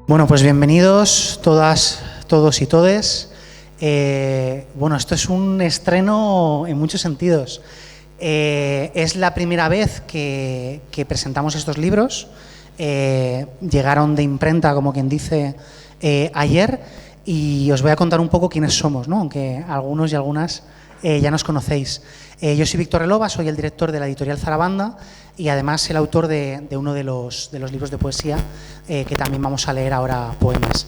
Bueno, pues bienvenidos todas, todos y todes. Bueno, esto es un estreno en muchos sentidos. Es la primera vez que presentamos estos libros. Llegaron de imprenta, como quien dice, ayer, y os voy a contar un poco quiénes somos, ¿no? Aunque algunos y algunas ya nos conocéis. Yo soy Víctor Relova, soy el director de la editorial Zarabanda y además el autor de uno de los libros de poesía que también vamos a leer ahora, poemas.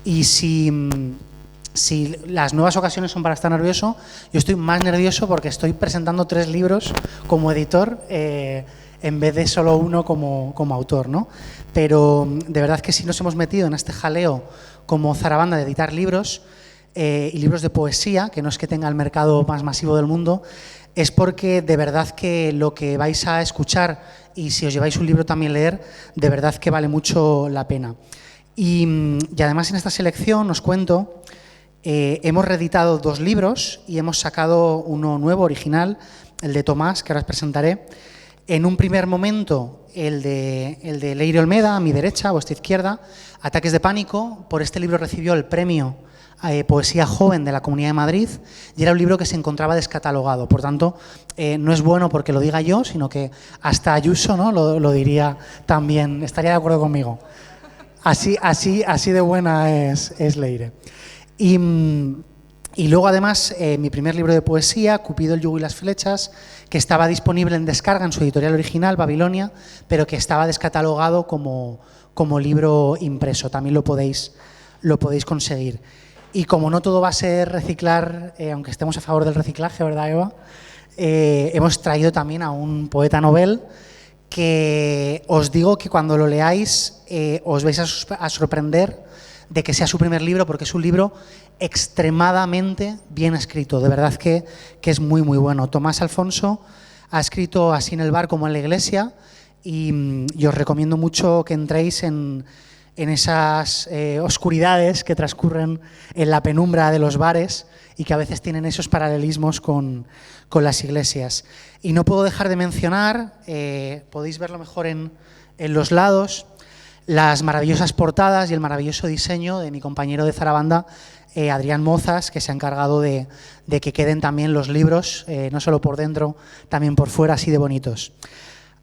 Y si las nuevas ocasiones son para estar nervioso, yo estoy más nervioso porque estoy presentando 3 libros como editor en vez de solo uno como autor, ¿no? Pero de verdad que sí nos hemos metido en este jaleo como Zarabanda de editar libros y libros de poesía, que no es que tenga el mercado más masivo del mundo, es porque de verdad que lo que vais a escuchar y si os lleváis un libro también leer, de verdad que vale mucho la pena. Y además en esta selección, os cuento, hemos reeditado 2 libros y hemos sacado uno nuevo, original, el de Tomás, que ahora os presentaré. En un primer momento, el de Leire Olmeda, a mi derecha, a vuestra izquierda, Ataques de pánico. Por este libro recibió el premio Poesía Joven de la Comunidad de Madrid y era un libro que se encontraba descatalogado. Por tanto, no es bueno porque lo diga yo, sino que hasta Ayuso, ¿no? lo diría también, estaría de acuerdo conmigo. Así de buena es Leire. Y luego, además, mi primer libro de poesía, Cupido, el yugo y las flechas, que estaba disponible en descarga en su editorial original, Babilonia, pero que estaba descatalogado como libro impreso. También lo podéis conseguir. Y como no todo va a ser reciclar, aunque estemos a favor del reciclaje, ¿verdad, Eva? Hemos traído también a un poeta novel que os digo que cuando lo leáis os vais a sorprender de que sea su primer libro, porque es un libro extremadamente bien escrito. De verdad que es muy, muy bueno. Tomás Alfonso ha escrito Así en el bar como en la iglesia y os recomiendo mucho que entréis en esas oscuridades que transcurren en la penumbra de los bares y que a veces tienen esos paralelismos con las iglesias. Y no puedo dejar de mencionar, podéis verlo mejor en los lados, las maravillosas portadas y el maravilloso diseño de mi compañero de Zarabanda, Adrián Mozas, que se ha encargado de que queden también los libros, no solo por dentro, también por fuera, así de bonitos.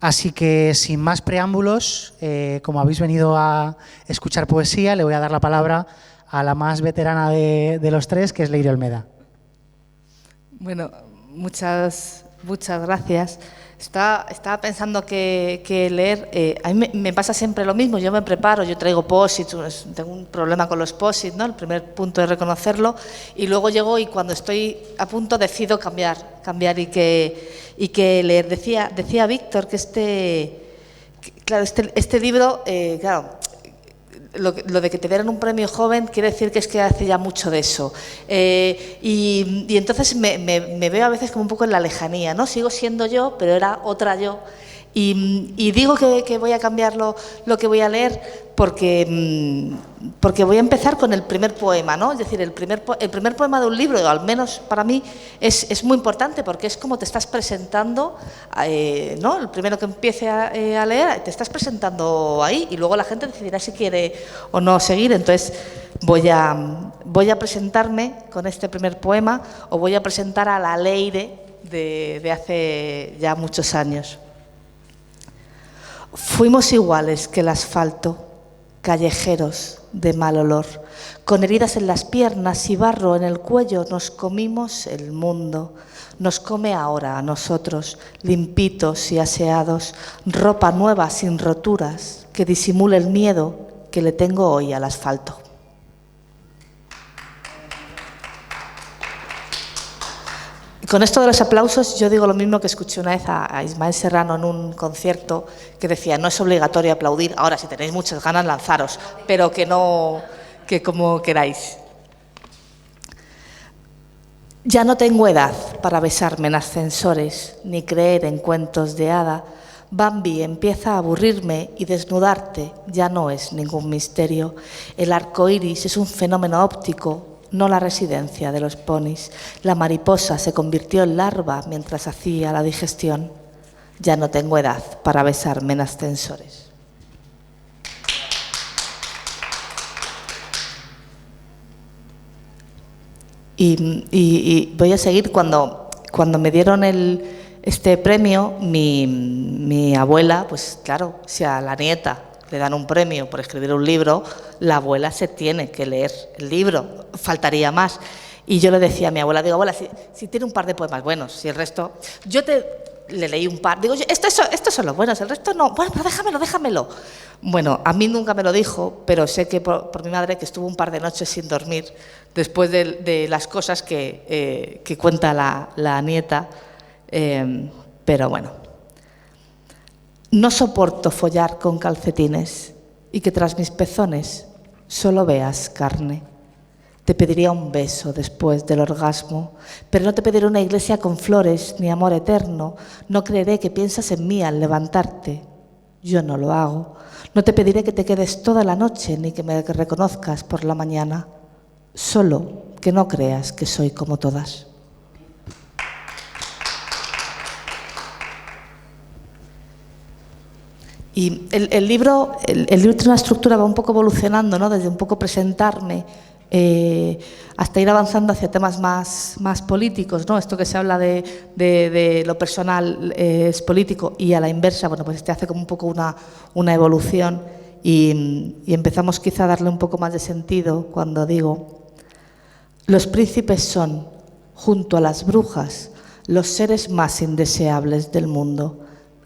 Así que, sin más preámbulos, como habéis venido a escuchar poesía, le voy a dar la palabra a la más veterana de los 3, que es Leire Olmeda. Bueno, muchas gracias. Estaba pensando que leer, a mí me pasa siempre lo mismo, yo me preparo, yo traigo post-its, tengo un problema con los post-its, ¿no? El primer punto es reconocerlo, y luego llego y cuando estoy a punto decido cambiar y que leer. Decía Víctor que este libro, claro, lo de que te dieran un premio joven quiere decir que es que hace ya mucho de eso. Y entonces me veo a veces como un poco en la lejanía, ¿no? Sigo siendo yo, pero era otra yo. Y digo que voy a cambiar lo que voy a leer porque voy a empezar con el primer poema, ¿no? Es decir, el primer poema de un libro, al menos para mí, es muy importante porque es como te estás presentando, ¿no? El primero que empiece a leer, te estás presentando ahí y luego la gente decidirá si quiere o no seguir. Entonces voy a presentarme con este primer poema o voy a presentar a la Leire de hace ya muchos años. Fuimos iguales que el asfalto, callejeros de mal olor, con heridas en las piernas y barro en el cuello, nos comimos el mundo. Nos come ahora a nosotros, limpitos y aseados, ropa nueva sin roturas, que disimule el miedo que le tengo hoy al asfalto. Con esto de los aplausos, yo digo lo mismo que escuché una vez a Ismael Serrano en un concierto que decía: no es obligatorio aplaudir, ahora si tenéis muchas ganas lanzaros, pero que como queráis. Ya no tengo edad para besarme en ascensores ni creer en cuentos de hada. Bambi empieza a aburrirme y desnudarte ya no es ningún misterio. El arco iris es un fenómeno óptico, no la residencia de los ponis. La mariposa se convirtió en larva mientras hacía la digestión. Ya no tengo edad para besarme en ascensores. Y voy a seguir. Cuando me dieron este premio, mi abuela, pues claro, si a la nieta le dan un premio por escribir un libro, la abuela se tiene que leer el libro, faltaría más. Y yo le decía a mi abuela, digo, abuela, si tiene un par de poemas buenos, si el resto... Le leí un par, digo, estos son los buenos, el resto no, bueno, pero déjamelo. Bueno, a mí nunca me lo dijo, pero sé que por mi madre, que estuvo un par de noches sin dormir después de las cosas que cuenta la nieta, pero bueno. No soporto follar con calcetines y que tras mis pezones solo veas carne. Te pediría un beso después del orgasmo, pero no te pediré una iglesia con flores ni amor eterno. No creeré que piensas en mí al levantarte. Yo no lo hago. No te pediré que te quedes toda la noche ni que me reconozcas por la mañana. Solo que no creas que soy como todas. Y el libro tiene una estructura, va un poco evolucionando, ¿no? Desde un poco presentarme hasta ir avanzando hacia temas más políticos, ¿no? Esto que se habla de lo personal es político, y a la inversa, bueno, pues hace como un poco una evolución y empezamos quizá a darle un poco más de sentido cuando digo: los príncipes son, junto a las brujas, los seres más indeseables del mundo.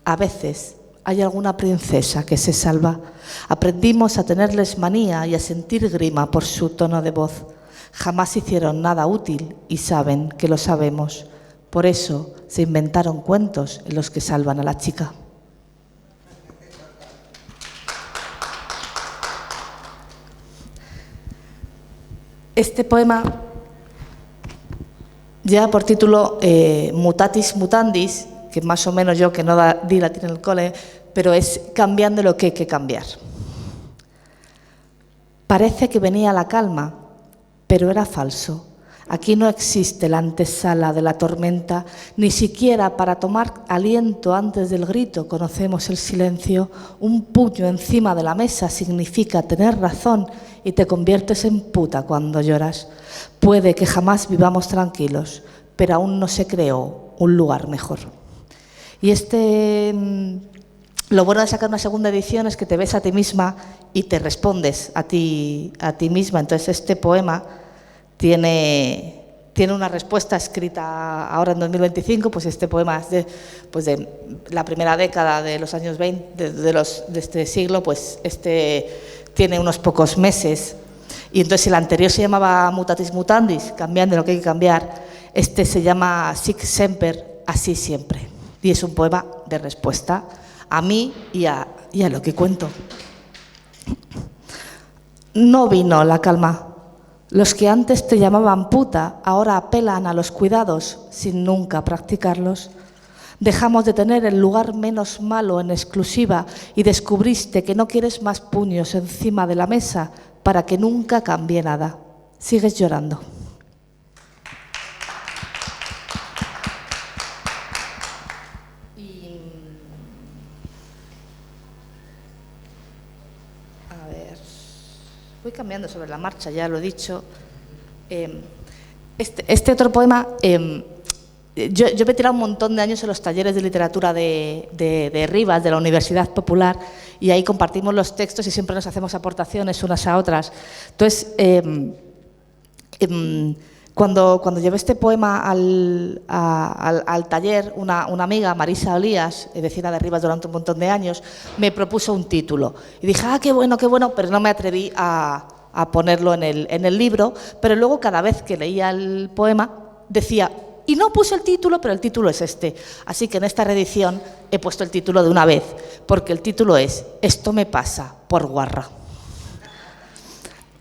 A veces hay alguna princesa que se salva. Aprendimos a tenerles manía y a sentir grima por su tono de voz. Jamás hicieron nada útil y saben que lo sabemos. Por eso se inventaron cuentos en los que salvan a la chica. Este poema lleva por título Mutatis Mutandis, que más o menos yo, que no di latín en el cole, pero es cambiando lo que hay que cambiar. Parece que venía la calma, pero era falso. Aquí no existe la antesala de la tormenta, ni siquiera para tomar aliento antes del grito conocemos el silencio. Un puño encima de la mesa significa tener razón y te conviertes en puta cuando lloras. Puede que jamás vivamos tranquilos, pero aún no se creó un lugar mejor. Y lo bueno de sacar una segunda edición es que te ves a ti misma y te respondes a ti misma. Entonces este poema tiene una respuesta escrita ahora en 2025, pues este poema es de la primera década de los años 20 de este siglo, pues tiene unos pocos meses. Y entonces el anterior se llamaba Mutatis Mutandis, cambiando lo que hay que cambiar. Este se llama Sic Semper, así siempre. Y es un poema de respuesta a mí y a lo que cuento. No vino la calma. Los que antes te llamaban puta ahora apelan a los cuidados sin nunca practicarlos. Dejamos de tener el lugar menos malo en exclusiva y descubriste que no quieres más puños encima de la mesa para que nunca cambie nada. Sigues llorando. Voy cambiando sobre la marcha, ya lo he dicho. Este otro poema, yo me he tirado un montón de años en los talleres de literatura de Rivas, de la Universidad Popular, y ahí compartimos los textos y siempre nos hacemos aportaciones unas a otras. Entonces, cuando llevé este poema al taller, una amiga, Marisa Olías, vecina de Rivas durante un montón de años, me propuso un título. Y dije, qué bueno, pero no me atreví a ponerlo en el libro. Pero luego, cada vez que leía el poema, decía, y no puse el título, pero el título es este. Así que en esta reedición he puesto el título de una vez, porque el título es Esto me pasa por guarra.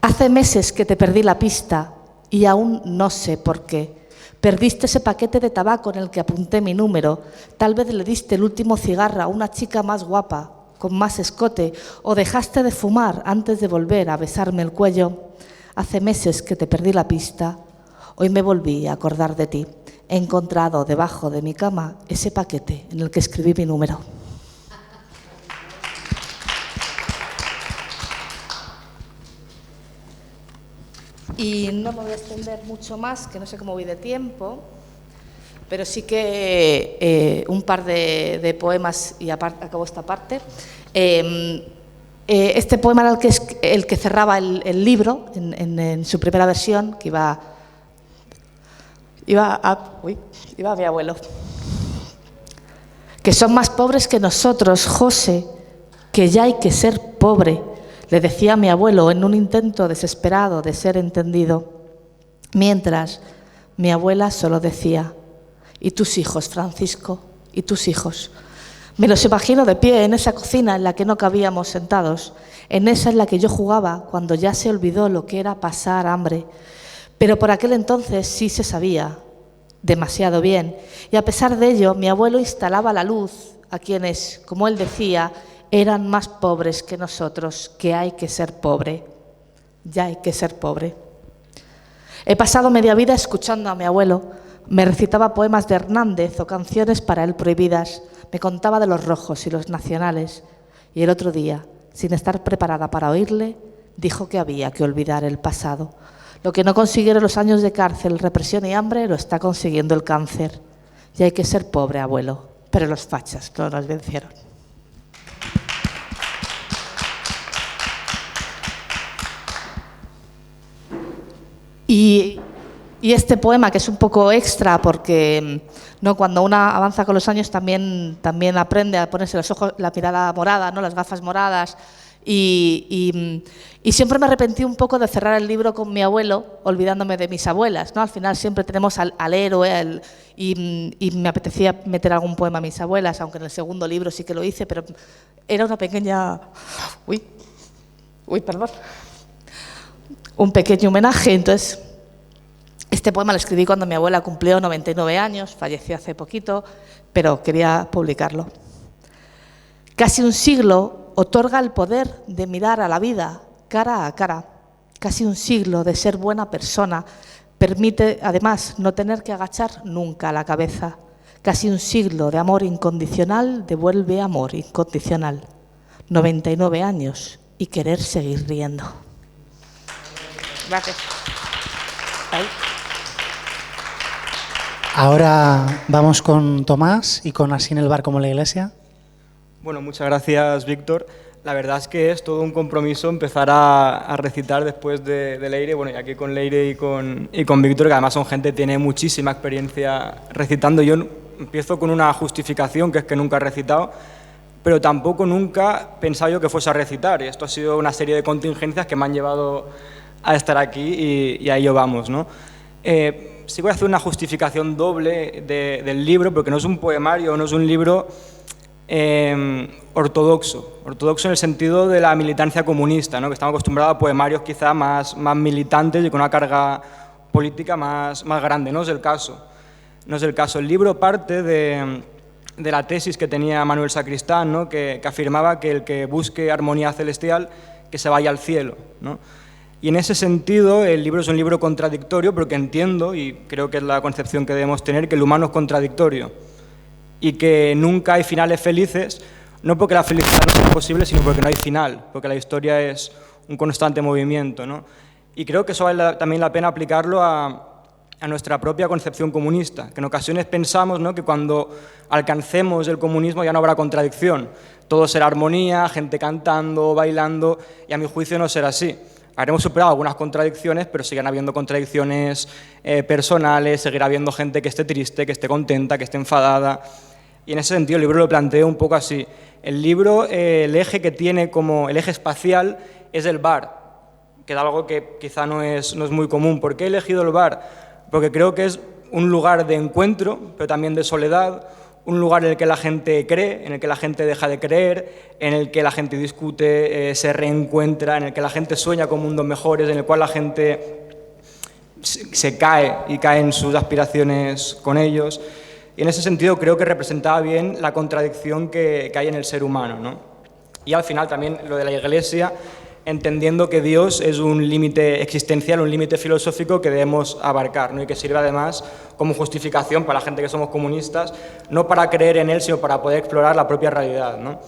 Hace meses que te perdí la pista, y aún no sé por qué. Perdiste ese paquete de tabaco en el que apunté mi número. Tal vez le diste el último cigarro a una chica más guapa, con más escote, o dejaste de fumar antes de volver a besarme el cuello. Hace meses que te perdí la pista, hoy me volví a acordar de ti. He encontrado debajo de mi cama ese paquete en el que escribí mi número. Y no me voy a extender mucho más, que no sé cómo voy de tiempo, pero sí que un par de poemas y acabo esta parte. Este poema era el que cerraba el libro en su primera versión, que iba a mi abuelo. Que son más pobres que nosotros, José, que ya hay que ser pobre, le decía a mi abuelo en un intento desesperado de ser entendido, mientras mi abuela solo decía: ¿y tus hijos, Francisco? ¿Y tus hijos? Me los imagino de pie en esa cocina en la que no cabíamos sentados, en esa en la que yo jugaba cuando ya se olvidó lo que era pasar hambre. Pero por aquel entonces sí se sabía demasiado bien, y a pesar de ello mi abuelo instalaba la luz a quienes, como él decía, eran más pobres que nosotros, que hay que ser pobre, ya hay que ser pobre. He pasado media vida escuchando a mi abuelo, me recitaba poemas de Hernández o canciones para él prohibidas, me contaba de los rojos y los nacionales, y el otro día, sin estar preparada para oírle, dijo que había que olvidar el pasado. Lo que no consiguieron los años de cárcel, represión y hambre, lo está consiguiendo el cáncer. Y hay que ser pobre, abuelo, pero los fachas no nos vencieron. Y este poema, que es un poco extra, porque ¿no? Cuando una avanza con los años también aprende a ponerse los ojos, la mirada morada, ¿no? Las gafas moradas. Y siempre me arrepentí un poco de cerrar el libro con mi abuelo, olvidándome de mis abuelas, ¿no? Al final siempre tenemos al héroe, y me apetecía meter algún poema a mis abuelas, aunque en el segundo libro sí que lo hice, pero era una pequeña... perdón. Un pequeño homenaje. Entonces, este poema lo escribí cuando mi abuela cumplió 99 años, falleció hace poquito, pero quería publicarlo. Casi un siglo otorga el poder de mirar a la vida cara a cara. Casi un siglo de ser buena persona permite, además, no tener que agachar nunca la cabeza. Casi un siglo de amor incondicional devuelve amor incondicional. 99 años y querer seguir riendo. Gracias. Ahí. Ahora vamos con Tomás y con Así en el bar como en la iglesia. Bueno, muchas gracias, Víctor. La verdad es que es todo un compromiso empezar a recitar después de Leire. Bueno, y aquí con Leire y con Víctor, que además son gente que tiene muchísima experiencia recitando. Yo empiezo con una justificación, que es que nunca he recitado, pero tampoco nunca he pensado yo que fuese a recitar. Y esto ha sido una serie de contingencias que me han llevado a estar aquí y a ello vamos, ¿no? Sí voy a hacer una justificación doble del libro, porque no es un poemario, no es un libro ortodoxo en el sentido de la militancia comunista, ¿no? Que estamos acostumbrados a poemarios quizá más militantes y con una carga política más grande. No es el caso. El libro parte de la tesis que tenía Manuel Sacristán, ¿no? que afirmaba que el que busque armonía celestial, que se vaya al cielo, ¿no? Y en ese sentido el libro es un libro contradictorio, porque entiendo, y creo que es la concepción que debemos tener, que el humano es contradictorio y que nunca hay finales felices, no porque la felicidad no sea posible, sino porque no hay final, porque la historia es un constante movimiento, ¿no? Y creo que eso vale también la pena aplicarlo a nuestra propia concepción comunista, que en ocasiones pensamos, ¿no? que cuando alcancemos el comunismo ya no habrá contradicción, todo será armonía, gente cantando, bailando, y a mi juicio no será así. Habremos superado algunas contradicciones, pero siguen habiendo contradicciones personales, seguirá habiendo gente que esté triste, que esté contenta, que esté enfadada. Y en ese sentido el libro lo planteo un poco así. El libro, el eje que tiene como el eje espacial es el bar, que es algo que quizá no es muy común. ¿Por qué he elegido el bar? Porque creo que es un lugar de encuentro, pero también de soledad, un lugar en el que la gente cree, en el que la gente deja de creer, en el que la gente discute, se reencuentra, en el que la gente sueña con mundos mejores, en el cual la gente se cae y cae en sus aspiraciones con ellos. Y en ese sentido creo que representaba bien la contradicción que hay en el ser humano, ¿no? Y al final también lo de la iglesia entendiendo que Dios es un límite existencial, un límite filosófico que debemos abarcar, ¿no? Y que sirve además como justificación para la gente que somos comunistas, no para creer en Él, sino para poder explorar la propia realidad, ¿no?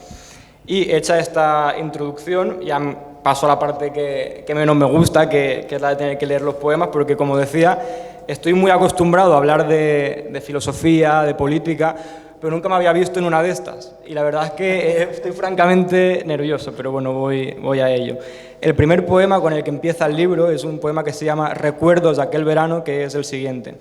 Y hecha esta introducción, ya paso a la parte que menos me gusta, que es la de tener que leer los poemas, porque, como decía, estoy muy acostumbrado a hablar de filosofía, de política, pero nunca me había visto en una de estas. Y la verdad es que estoy francamente nervioso, pero bueno, voy a ello. El primer poema con el que empieza el libro es un poema que se llama Recuerdos de aquel verano, que es el siguiente.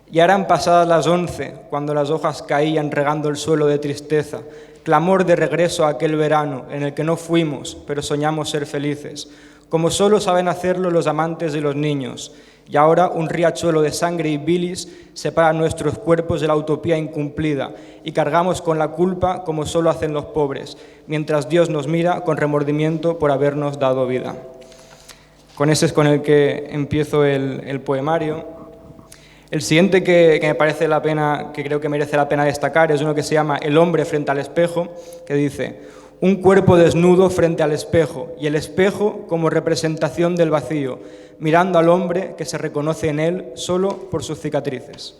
Ya eran pasadas las 11, cuando las hojas caían regando el suelo de tristeza, clamor de regreso a aquel verano en el que no fuimos, pero soñamos ser felices, como solo saben hacerlo los amantes y los niños. Y ahora un riachuelo de sangre y bilis separa nuestros cuerpos de la utopía incumplida y cargamos con la culpa como solo hacen los pobres, mientras Dios nos mira con remordimiento por habernos dado vida. Con ese es con el que empiezo el poemario. El siguiente que me parece la pena, que creo que merece la pena destacar, es uno que se llama El hombre frente al espejo, que dice: un cuerpo desnudo frente al espejo, y el espejo como representación del vacío, mirando al hombre que se reconoce en él solo por sus cicatrices.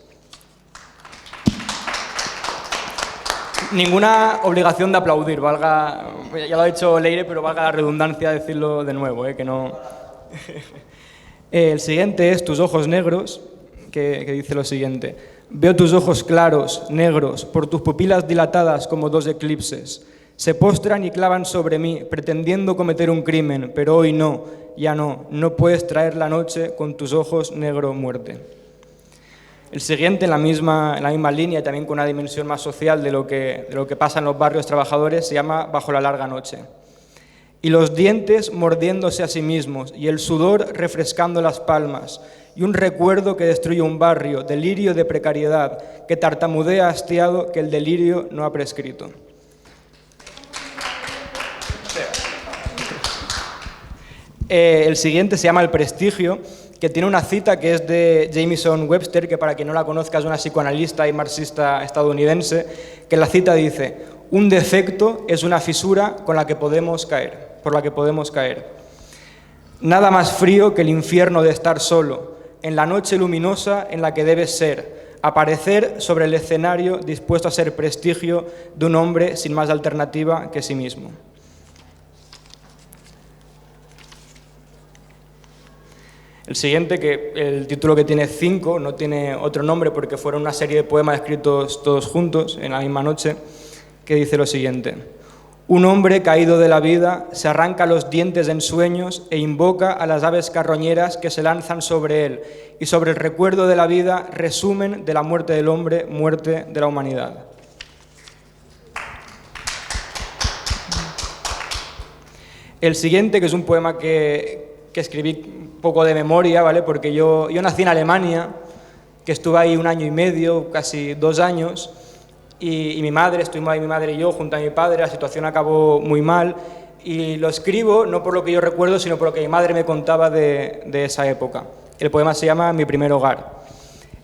Ninguna obligación de aplaudir, valga, ya lo ha dicho Leire, pero valga la redundancia decirlo de nuevo, que no. El siguiente es Tus ojos negros, que dice lo siguiente: veo tus ojos claros, negros, por tus pupilas dilatadas como dos eclipses. Se postran y clavan sobre mí, pretendiendo cometer un crimen, pero hoy no, ya no puedes traer la noche con tus ojos negro muerte. El siguiente, en la misma línea, y también con una dimensión más social de lo que pasa en los barrios trabajadores, se llama Bajo la larga noche. Y los dientes mordiéndose a sí mismos, y el sudor refrescando las palmas, y un recuerdo que destruye un barrio, delirio de precariedad, que tartamudea hastiado que el delirio no ha prescrito. El siguiente se llama El prestigio, que tiene una cita que es de Jameson Webster, que para quien no la conozca es una psicoanalista y marxista estadounidense, que la cita dice: un defecto es una fisura por la que podemos caer. Nada más frío que el infierno de estar solo, en la noche luminosa en la que debes ser, aparecer sobre el escenario dispuesto a ser prestigio de un hombre sin más alternativa que sí mismo. El siguiente, que el título que tiene 5, no tiene otro nombre porque fueron una serie de poemas escritos todos juntos en la misma noche, que dice lo siguiente: un hombre caído de la vida se arranca los dientes en sueños e invoca a las aves carroñeras que se lanzan sobre él y sobre el recuerdo de la vida resumen de la muerte del hombre, muerte de la humanidad. El siguiente, que es un poema que escribí un poco de memoria, ¿vale? Porque yo nací en Alemania, que estuve ahí 1 año y medio, casi 2 años, y estuvimos ahí mi madre y yo junto a mi padre. La situación acabó muy mal y lo escribo no por lo que yo recuerdo, sino por lo que mi madre me contaba de esa época. El poema se llama Mi primer hogar.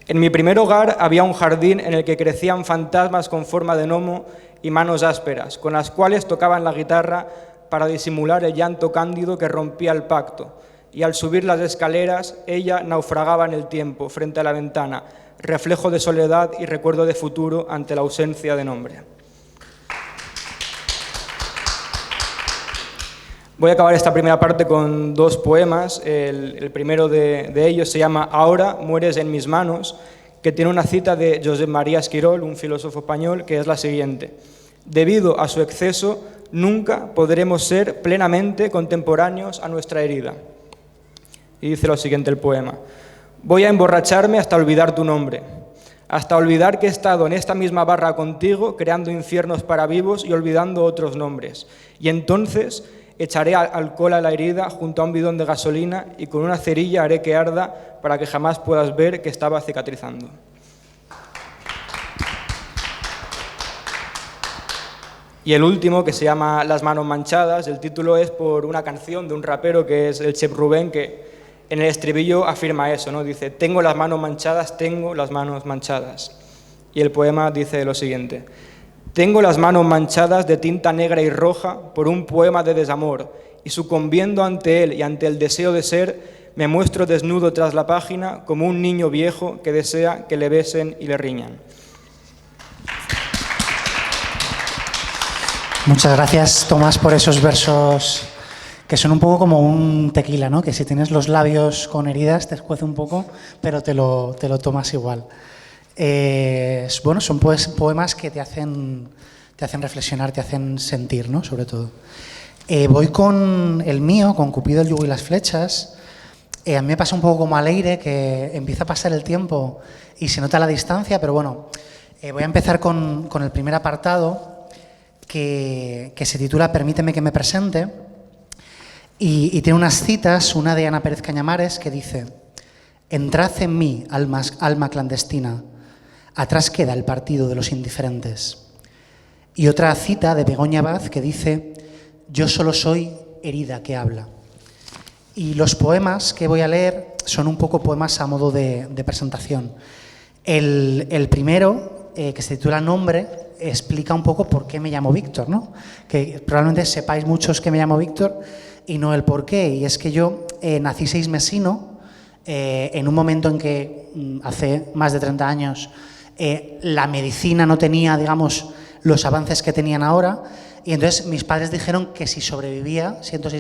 En mi primer hogar había un jardín en el que crecían fantasmas con forma de gnomo y manos ásperas, con las cuales tocaban la guitarra para disimular el llanto cándido que rompía el pacto, y al subir las escaleras ella naufragaba en el tiempo frente a la ventana, reflejo de soledad y recuerdo de futuro ante la ausencia de nombre. Voy a acabar esta primera parte con 2 poemas. El primero de ellos se llama Ahora mueres en mis manos, que tiene una cita de Josep María Esquirol, un filósofo español, que es la siguiente: debido a su exceso, nunca podremos ser plenamente contemporáneos a nuestra herida. Y dice lo siguiente el poema: voy a emborracharme hasta olvidar tu nombre, hasta olvidar que he estado en esta misma barra contigo, creando infiernos para vivos y olvidando otros nombres. Y entonces echaré alcohol a la herida junto a un bidón de gasolina y con una cerilla haré que arda para que jamás puedas ver que estaba cicatrizando. Y el último, que se llama Las manos manchadas, el título es por una canción de un rapero que es el Chef Rubén, que en el estribillo afirma eso, ¿no? Dice: tengo las manos manchadas, tengo las manos manchadas. Y el poema dice lo siguiente: tengo las manos manchadas de tinta negra y roja por un poema de desamor, y sucumbiendo ante él y ante el deseo de ser, me muestro desnudo tras la página como un niño viejo que desea que le besen y le riñan. Muchas gracias, Tomás, por esos versos que son un poco como un tequila, ¿no? Que si tienes los labios con heridas te escuece un poco, pero te lo tomas igual. Bueno, son poemas que te hacen reflexionar, te hacen sentir, ¿no? Sobre todo. Voy con el mío, con Cupido, el yugo y las flechas. A mí me pasa un poco como a Leire, que empieza a pasar el tiempo y se nota la distancia, pero bueno, voy a empezar con el primer apartado, que se titula Permíteme que me presente, y tiene unas citas, una de Ana Pérez Cañamares, que dice: entrad en mí, alma clandestina, atrás queda el partido de los indiferentes. Y otra cita de Begoña Abad que dice: yo solo soy herida que habla. Y los poemas que voy a leer son un poco poemas a modo de presentación. El primero, que se titula Nombre, explica un poco por qué me llamo Víctor, ¿no? Que probablemente sepáis muchos que me llamo Víctor y no el por qué. Y es que yo nací seismesino, en un momento en que hace más de 30 años la medicina no tenía, digamos, los avances que tenían ahora, y entonces mis padres dijeron que si sobrevivía, siendo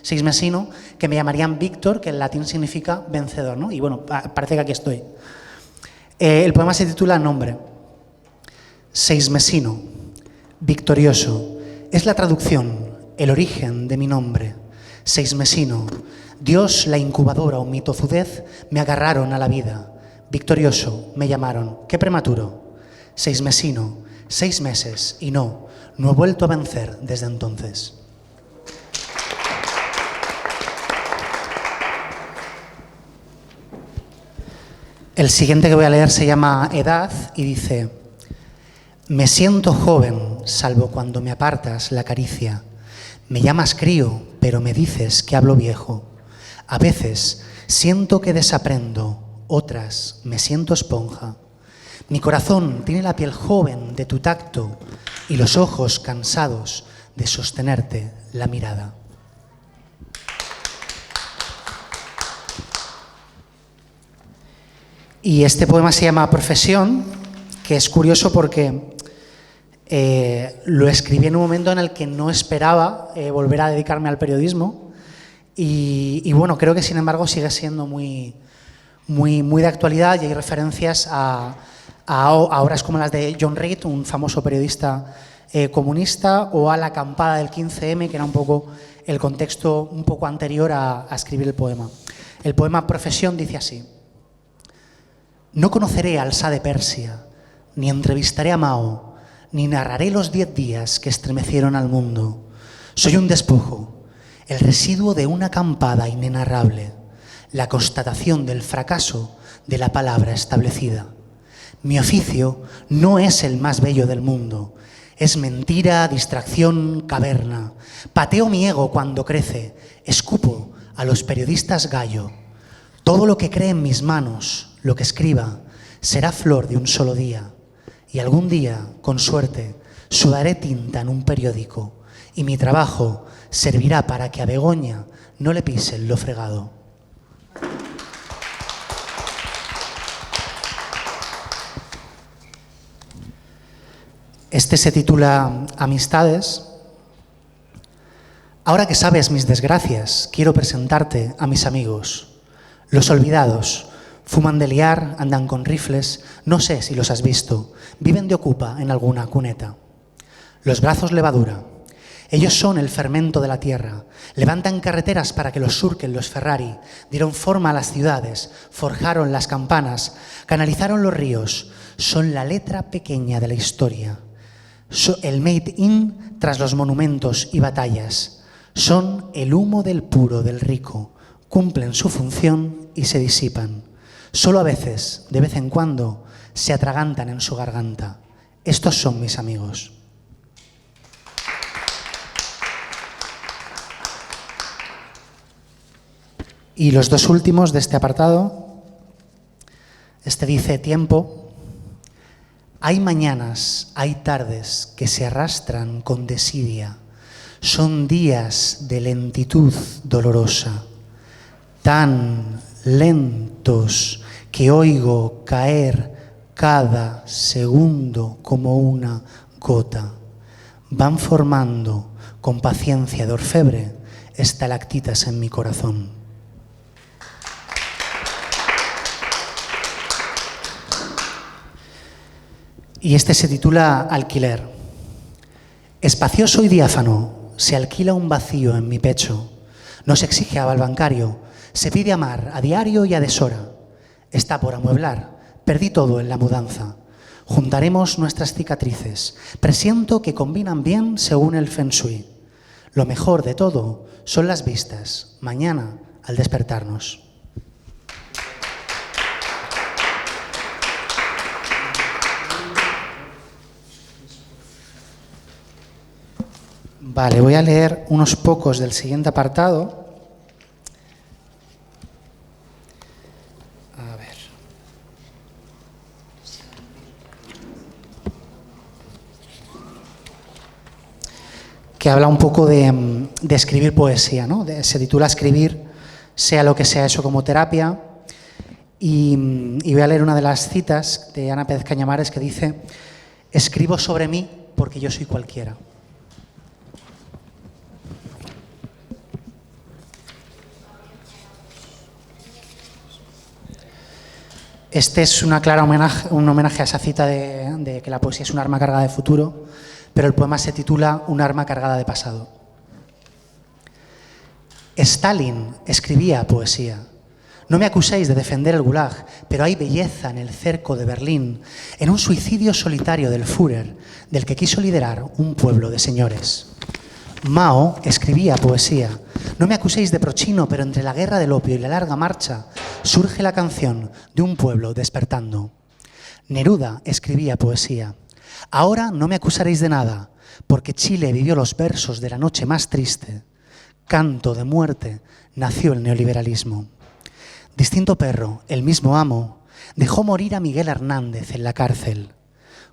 seismesino, que me llamarían Víctor, que en latín significa vencedor, ¿no? Y bueno, parece que aquí estoy. El poema se titula Nombre. Seismesino, victorioso, es la traducción, el origen de mi nombre. Seismesino, Dios, la incubadora o mi tozudez me agarraron a la vida. Victorioso, me llamaron. ¡Qué prematuro! Seismesino, 6 meses y no he vuelto a vencer desde entonces. El siguiente que voy a leer se llama Edad y dice: me siento joven, salvo cuando me apartas la caricia. Me llamas crío, pero me dices que hablo viejo. A veces siento que desaprendo, otras me siento esponja. Mi corazón tiene la piel joven de tu tacto y los ojos cansados de sostenerte la mirada. Y este poema se llama Profesión, que es curioso porque lo escribí en un momento en el que no esperaba volver a dedicarme al periodismo y bueno, creo que sin embargo sigue siendo muy de actualidad y hay referencias a obras como las de John Reed, un famoso periodista comunista, o a la acampada del 15M, que era un poco el contexto un poco anterior a escribir el poema. El poema Profesión dice así: no conoceré al Shah de Persia, ni entrevistaré a Mao, ni narraré los 10 días que estremecieron al mundo. Soy un despojo, el residuo de una acampada inenarrable, la constatación del fracaso de la palabra establecida. Mi oficio no es el más bello del mundo, es mentira, distracción, caverna. Pateo mi ego cuando crece, escupo a los periodistas gallo. Todo lo que cree en mis manos, lo que escriba, será flor de un solo día. Y algún día, con suerte, sudaré tinta en un periódico y mi trabajo servirá para que a Begoña no le pisen lo fregado. Este se titula Amistades. Ahora que sabes mis desgracias, quiero presentarte a mis amigos. Los olvidados. Fuman de liar, andan con rifles, no sé si los has visto, viven de ocupa en alguna cuneta. Los brazos levadura, ellos son el fermento de la tierra, levantan carreteras para que los surquen los Ferrari, dieron forma a las ciudades, forjaron las campanas, canalizaron los ríos, son la letra pequeña de la historia, el made in tras los monumentos y batallas, son el humo del puro del rico, cumplen su función y se disipan. Solo a veces, de vez en cuando, se atragantan en su garganta. Estos son mis amigos. Y los dos últimos de este apartado, este dice tiempo. Hay mañanas, hay tardes que se arrastran con desidia. Son días de lentitud dolorosa, tan lentos que oigo caer cada segundo como una gota. Van formando con paciencia de orfebre estalactitas en mi corazón. Y este se titula Alquiler. Espacioso y diáfano, se alquila un vacío en mi pecho. No se exige aval bancario, se pide amar a diario y a deshora. Está por amueblar, perdí todo en la mudanza. Juntaremos nuestras cicatrices, presiento que combinan bien según el Feng Shui. Lo mejor de todo son las vistas, mañana al despertarnos. Vale, voy a leer unos pocos del siguiente apartado. A ver. Que habla un poco de escribir poesía, ¿no? Se titula Escribir, sea lo que sea eso como terapia. Y voy a leer una de las citas de Ana Pérez Cañamares que dice: escribo sobre mí porque yo soy cualquiera. Este es un homenaje a esa cita de que la poesía es un arma cargada de futuro, pero el poema se titula Un arma cargada de pasado. Stalin escribía poesía. No me acuséis de defender el Gulag, pero hay belleza en el cerco de Berlín, en un suicidio solitario del Führer, del que quiso liderar un pueblo de señores. Mao escribía poesía. No me acuséis de prochino, pero entre la guerra del opio y la larga marcha surge la canción de un pueblo despertando. Neruda escribía poesía. Ahora no me acusaréis de nada, porque Chile vivió los versos de la noche más triste. Canto de muerte nació el neoliberalismo. Distinto perro, el mismo amo, dejó morir a Miguel Hernández en la cárcel.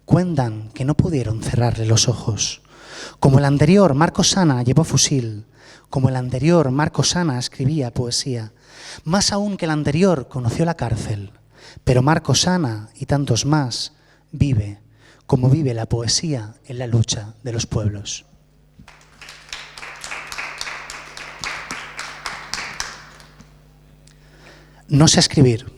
Cuentan que no pudieron cerrarle los ojos. Como el anterior, Marco Sana llevó fusil. Como el anterior, Marco Sana escribía poesía. Más aún que el anterior, conoció la cárcel. Pero Marco Sana y tantos más vive como vive la poesía en la lucha de los pueblos. No sé escribir.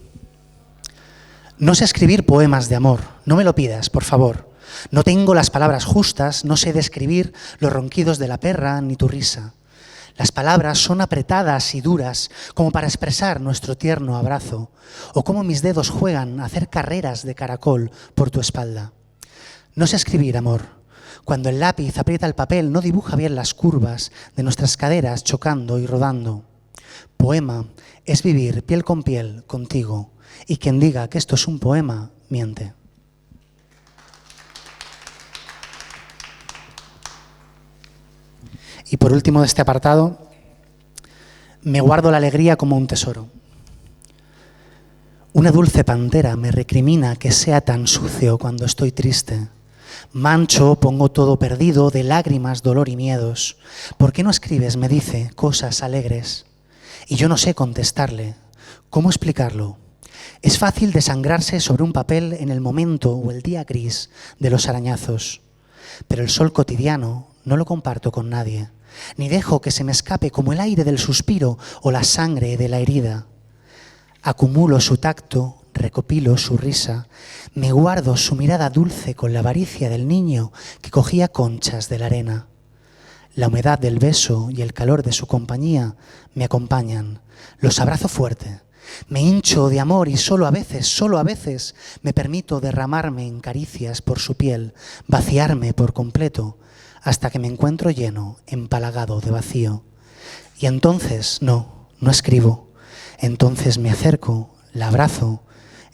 No sé escribir poemas de amor. No me lo pidas, por favor. No tengo las palabras justas, no sé describir los ronquidos de la perra ni tu risa. Las palabras son apretadas y duras como para expresar nuestro tierno abrazo, o como mis dedos juegan a hacer carreras de caracol por tu espalda. No sé escribir, amor. Cuando el lápiz aprieta el papel no dibuja bien las curvas de nuestras caderas chocando y rodando. Poema es vivir piel con piel contigo, y quien diga que esto es un poema, miente. Y por último de este apartado, me guardo la alegría como un tesoro. Una dulce pantera me recrimina que sea tan sucio cuando estoy triste. Mancho, pongo todo perdido de lágrimas, dolor y miedos. ¿Por qué no escribes, me dice, cosas alegres? Y yo no sé contestarle. ¿Cómo explicarlo? Es fácil desangrarse sobre un papel en el momento o el día gris de los arañazos. Pero el sol cotidiano no lo comparto con nadie. Ni dejo que se me escape como el aire del suspiro o la sangre de la herida. Acumulo su tacto, recopilo su risa, me guardo su mirada dulce con la avaricia del niño que cogía conchas de la arena. La humedad del beso y el calor de su compañía me acompañan, los abrazo fuerte. Me hincho de amor y solo a veces me permito derramarme en caricias por su piel, vaciarme por completo, hasta que me encuentro lleno, empalagado de vacío. Y entonces no escribo. Entonces me acerco, la abrazo,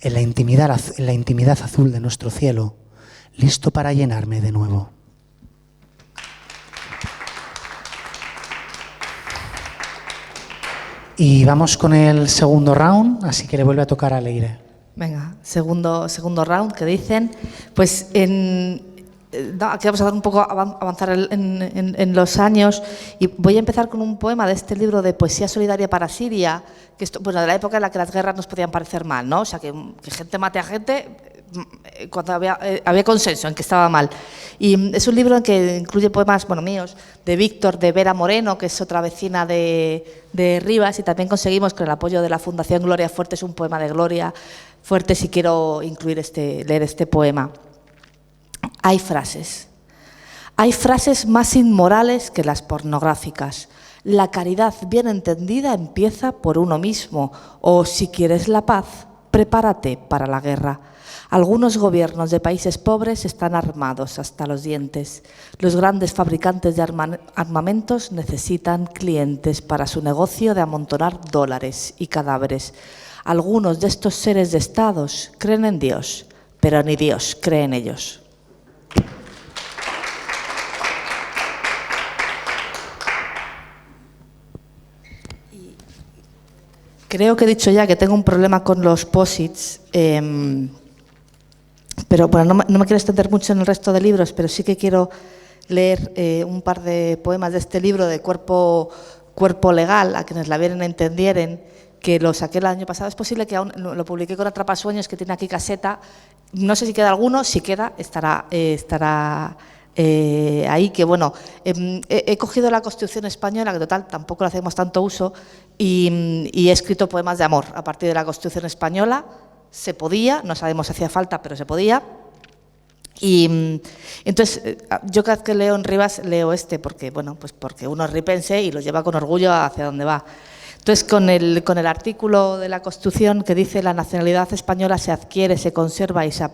en la intimidad azul de nuestro cielo, listo para llenarme de nuevo. Y vamos con el segundo round, así que le vuelve a tocar a Leire. Venga, segundo round, que dicen, pues aquí vamos a dar un poco avanzar en los años y voy a empezar con un poema de este libro de Poesía Solidaria para Siria, que esto, bueno, de la época en la que las guerras nos podían parecer mal, ¿no? O sea, que gente mate a gente cuando había consenso en que estaba mal. Y es un libro en que incluye poemas, bueno, míos, de Víctor, de Vera Moreno, que es otra vecina de Rivas, y también conseguimos con el apoyo de la Fundación Gloria Fuertes un poema de Gloria Fuertes, y quiero incluir leer este poema. Hay frases más inmorales que las pornográficas. La caridad bien entendida empieza por uno mismo, o si quieres la paz, prepárate para la guerra. Algunos gobiernos de países pobres están armados hasta los dientes. Los grandes fabricantes de armamentos necesitan clientes para su negocio de amontonar dólares y cadáveres. Algunos de estos seres de estados creen en Dios, pero ni Dios cree en ellos. Creo que he dicho ya que tengo un problema con los posits, pero bueno, no me quiero extender mucho en el resto de libros, pero sí que quiero leer un par de poemas de este libro de Cuerpo Legal, a quienes la vieran entendieren, que lo saqué el año pasado. Es posible que aún lo publiqué con Atrapasueños, que tiene aquí caseta. No sé si queda alguno, si queda estará ahí, que bueno, he cogido la Constitución española, que total tampoco le hacemos tanto uso, y he escrito poemas de amor a partir de la Constitución española. Se podía, no sabemos si hacía falta, pero se podía. Y entonces yo cada vez que leo en Rivas leo porque bueno, pues porque uno es ripense y lo lleva con orgullo hacia donde va. Entonces con el artículo de la Constitución que dice: la nacionalidad española se adquiere, se conserva y se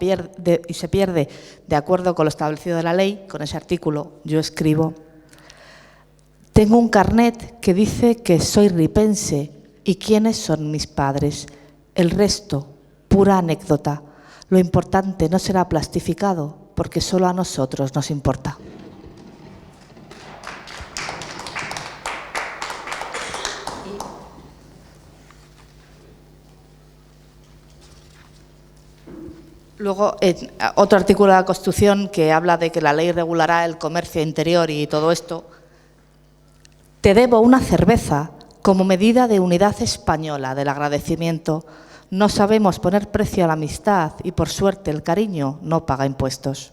pierde de acuerdo con lo establecido de la ley, con ese artículo yo escribo: tengo un carnet que dice que soy ripense y quiénes son mis padres. El resto, pura anécdota. Lo importante no será plastificado, porque solo a nosotros nos importa. Luego, otro artículo de la Constitución que habla de que la ley regulará el comercio interior y todo esto. Te debo una cerveza como medida de unidad española del agradecimiento. No sabemos poner precio a la amistad y, por suerte, el cariño no paga impuestos.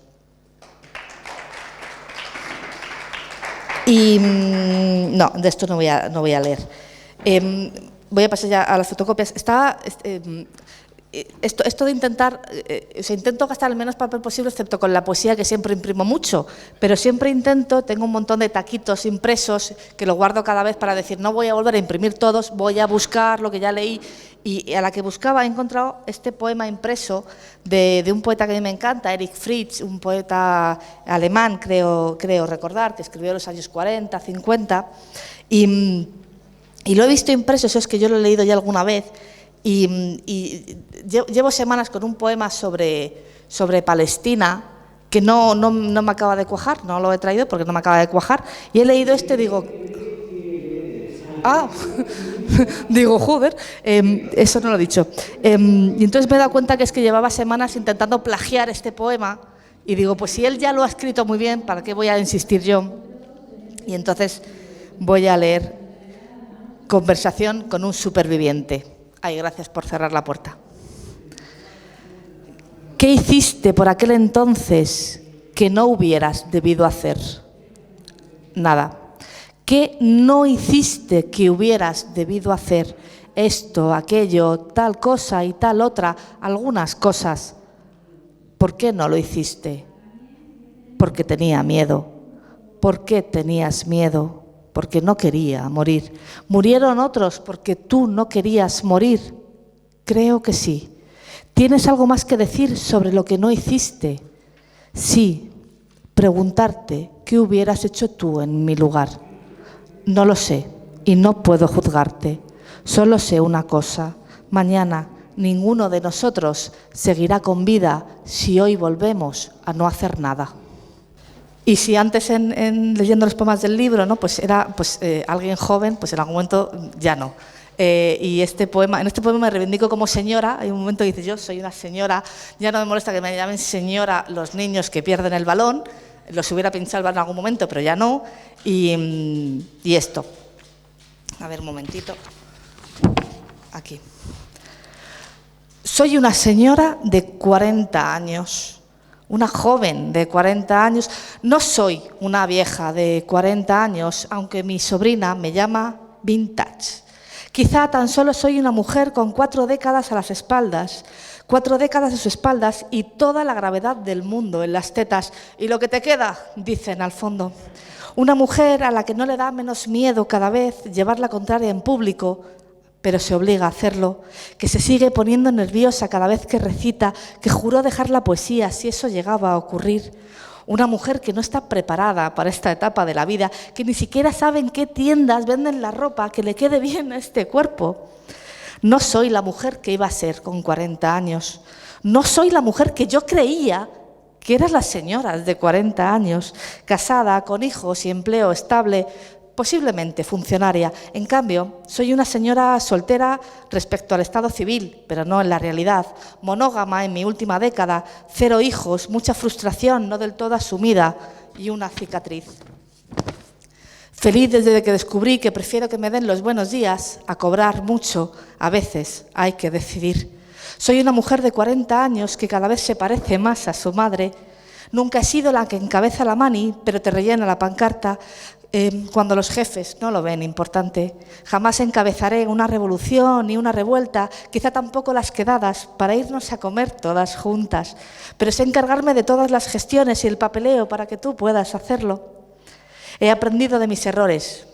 Y no, de esto no voy a leer. Voy a pasar ya a las fotocopias. Esto de intentar, intento gastar el menos papel posible, excepto con la poesía, que siempre imprimo mucho, pero siempre tengo un montón de taquitos impresos que los guardo cada vez para decir: no voy a volver a imprimir todos, voy a buscar lo que ya leí. Y a la que buscaba he encontrado este poema impreso de un poeta que a mí me encanta, Erich Fritz, un poeta alemán, creo recordar, que escribió en los años 40, 50, y lo he visto impreso. Eso es que yo lo he leído ya alguna vez. Y llevo semanas con un poema sobre Palestina que no me acaba de cuajar, no lo he traído porque no me acaba de cuajar, y he leído digo, digo, joder, eso no lo he dicho. Y entonces me he dado cuenta que es que llevaba semanas intentando plagiar este poema, y digo, pues si él ya lo ha escrito muy bien, ¿para qué voy a insistir yo? Y entonces voy a leer Conversación con un superviviente. Ay, gracias por cerrar la puerta. ¿Qué hiciste por aquel entonces que no hubieras debido hacer? Nada. ¿Qué no hiciste que hubieras debido hacer? Esto, aquello, tal cosa y tal otra, algunas cosas. ¿Por qué no lo hiciste? Porque tenía miedo. ¿Por qué tenías miedo? Porque no quería morir. ¿Murieron otros porque tú no querías morir? Creo que sí. ¿Tienes algo más que decir sobre lo que no hiciste? Sí, preguntarte qué hubieras hecho tú en mi lugar. No lo sé y no puedo juzgarte. Solo sé una cosa: mañana ninguno de nosotros seguirá con vida si hoy volvemos a no hacer nada. Y si antes leyendo los poemas del libro, ¿no? Pues era alguien joven, pues en algún momento ya no. y en este poema me reivindico como señora. Hay un momento que dice, yo soy una señora, ya no me molesta que me llamen señora los niños que pierden el balón, los hubiera pinchado el balón en algún momento, pero ya no, y esto. A ver, un momentito. Aquí. Soy una señora de 40 años, una joven de 40 años. No soy una vieja de 40 años, aunque mi sobrina me llama vintage. Quizá tan solo soy una mujer con 4 décadas a las espaldas, 4 décadas a sus espaldas y toda la gravedad del mundo en las tetas. Y lo que te queda, dicen al fondo. Una mujer a la que no le da menos miedo cada vez llevar la contraria en público, pero se obliga a hacerlo, que se sigue poniendo nerviosa cada vez que recita, que juró dejar la poesía si eso llegaba a ocurrir. Una mujer que no está preparada para esta etapa de la vida, que ni siquiera sabe en qué tiendas venden la ropa que le quede bien a este cuerpo. No soy la mujer que iba a ser con 40 años. No soy la mujer que yo creía que eran las señoras de 40 años, casada, con hijos y empleo estable, posiblemente funcionaria. En cambio, soy una señora soltera respecto al estado civil, pero no en la realidad. Monógama en mi última década, 0 hijos, mucha frustración no del todo asumida y una cicatriz. Feliz desde que descubrí que prefiero que me den los buenos días a cobrar mucho. A veces hay que decidir. Soy una mujer de 40 años que cada vez se parece más a su madre. Nunca he sido la que encabeza la mani, pero te rellena la pancarta cuando los jefes no lo ven importante. Jamás encabezaré una revolución ni una revuelta, quizá tampoco las quedadas, para irnos a comer todas juntas. Pero sé encargarme de todas las gestiones y el papeleo para que tú puedas hacerlo. He aprendido de mis errores,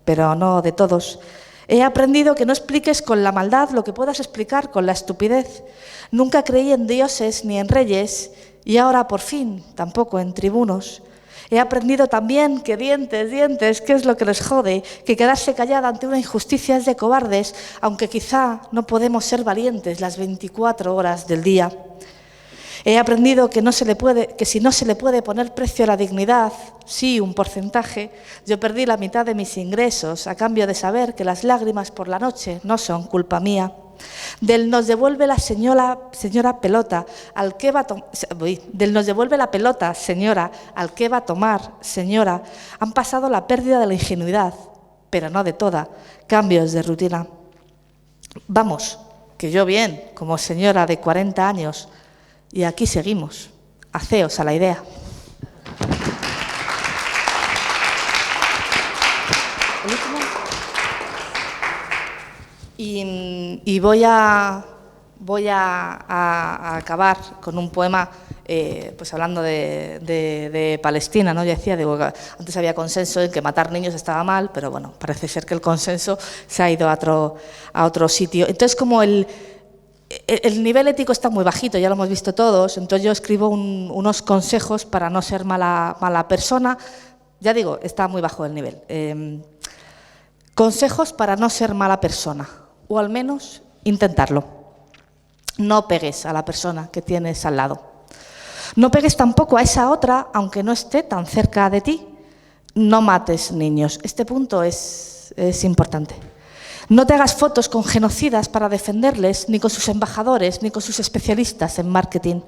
pero no de todos. He aprendido que no expliques con la maldad lo que puedas explicar con la estupidez. Nunca creí en dioses ni en reyes y ahora por fin tampoco en tribunos. He aprendido también que dientes, ¿qué es lo que les jode? Que quedarse callada ante una injusticia es de cobardes, aunque quizá no podemos ser valientes las 24 horas del día. He aprendido que si no se le puede poner precio a la dignidad, sí, un porcentaje. Yo perdí la mitad de mis ingresos a cambio de saber que las lágrimas por la noche no son culpa mía. Del nos devuelve la señora pelota al que va a del nos devuelve la pelota, señora, al que va a tomar, señora, han pasado la pérdida de la ingenuidad, pero no de toda, cambios de rutina. Vamos, que yo bien, como señora de 40 años, y aquí seguimos, haceos a la idea. ¿El último? Y voy a acabar con un poema, pues hablando de Palestina, ¿no? Yo decía, antes había consenso en que matar niños estaba mal, pero bueno, parece ser que el consenso se ha ido a otro sitio. Entonces, como el nivel ético está muy bajito, ya lo hemos visto todos, entonces yo escribo unos consejos para no ser mala persona. Ya digo, está muy bajo el nivel. Consejos para no ser mala persona, o al menos intentarlo. No pegues a la persona que tienes al lado. No pegues tampoco a esa otra, aunque no esté tan cerca de ti. No mates niños. Este punto es importante. No te hagas fotos con genocidas para defenderles, ni con sus embajadores, ni con sus especialistas en marketing.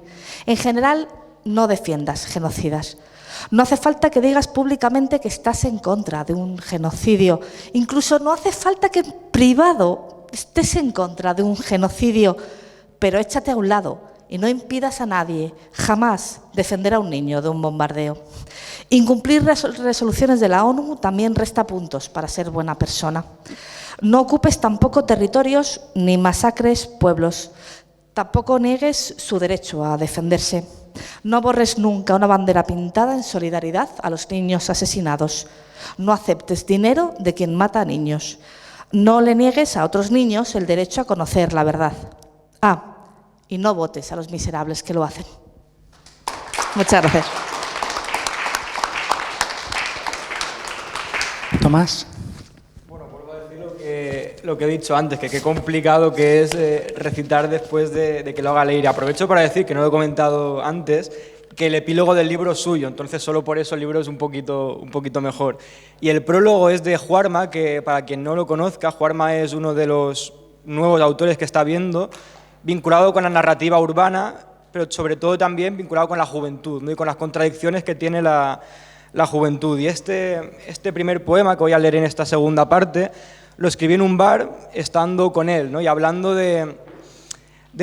En general, no defiendas genocidas. No hace falta que digas públicamente que estás en contra de un genocidio. Incluso no hace falta que en privado estés en contra de un genocidio, pero échate a un lado y no impidas a nadie jamás defender a un niño de un bombardeo. Incumplir resoluciones de la ONU también resta puntos para ser buena persona. No ocupes tampoco territorios ni masacres pueblos. Tampoco niegues su derecho a defenderse. No borres nunca una bandera pintada en solidaridad a los niños asesinados. No aceptes dinero de quien mata a niños. No le niegues a otros niños el derecho a conocer la verdad. Y no votes a los miserables que lo hacen. Muchas gracias. Tomás. Bueno, vuelvo a decir lo que he dicho antes, que qué complicado que es recitar después de que lo haga leer. Aprovecho para decir, que no lo he comentado antes, que el epílogo del libro es suyo, entonces solo por eso el libro es un poquito mejor. Y el prólogo es de Juarma, que para quien no lo conozca, Juarma es uno de los nuevos autores que está viendo, vinculado con la narrativa urbana, pero sobre todo también vinculado con la juventud, ¿no? Y con las contradicciones que tiene la juventud. Y este primer poema que voy a leer en esta segunda parte lo escribí en un bar estando con él, ¿no? Y hablando de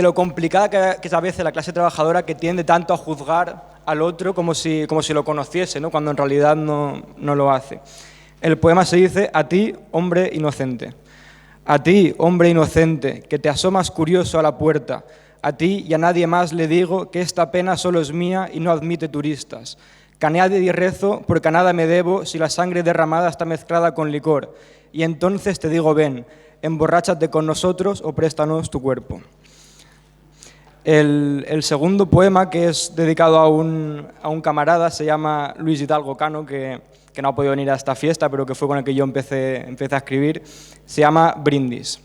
lo complicada que es a veces la clase trabajadora, que tiende tanto a juzgar al otro como si lo conociese, ¿no? Cuando en realidad no lo hace. El poema se dice: a ti, hombre inocente. A ti, hombre inocente, que te asomas curioso a la puerta. A ti y a nadie más le digo que esta pena solo es mía y no admite turistas. Que a nadie rezo porque a nada me debo si la sangre derramada está mezclada con licor. Y entonces te digo, ven, emborráchate con nosotros o préstanos tu cuerpo. El segundo poema, que es dedicado a un camarada, se llama Luis Hidalgo Cano, que no ha podido venir a esta fiesta, pero que fue con el que yo empecé a escribir. Se llama Brindis.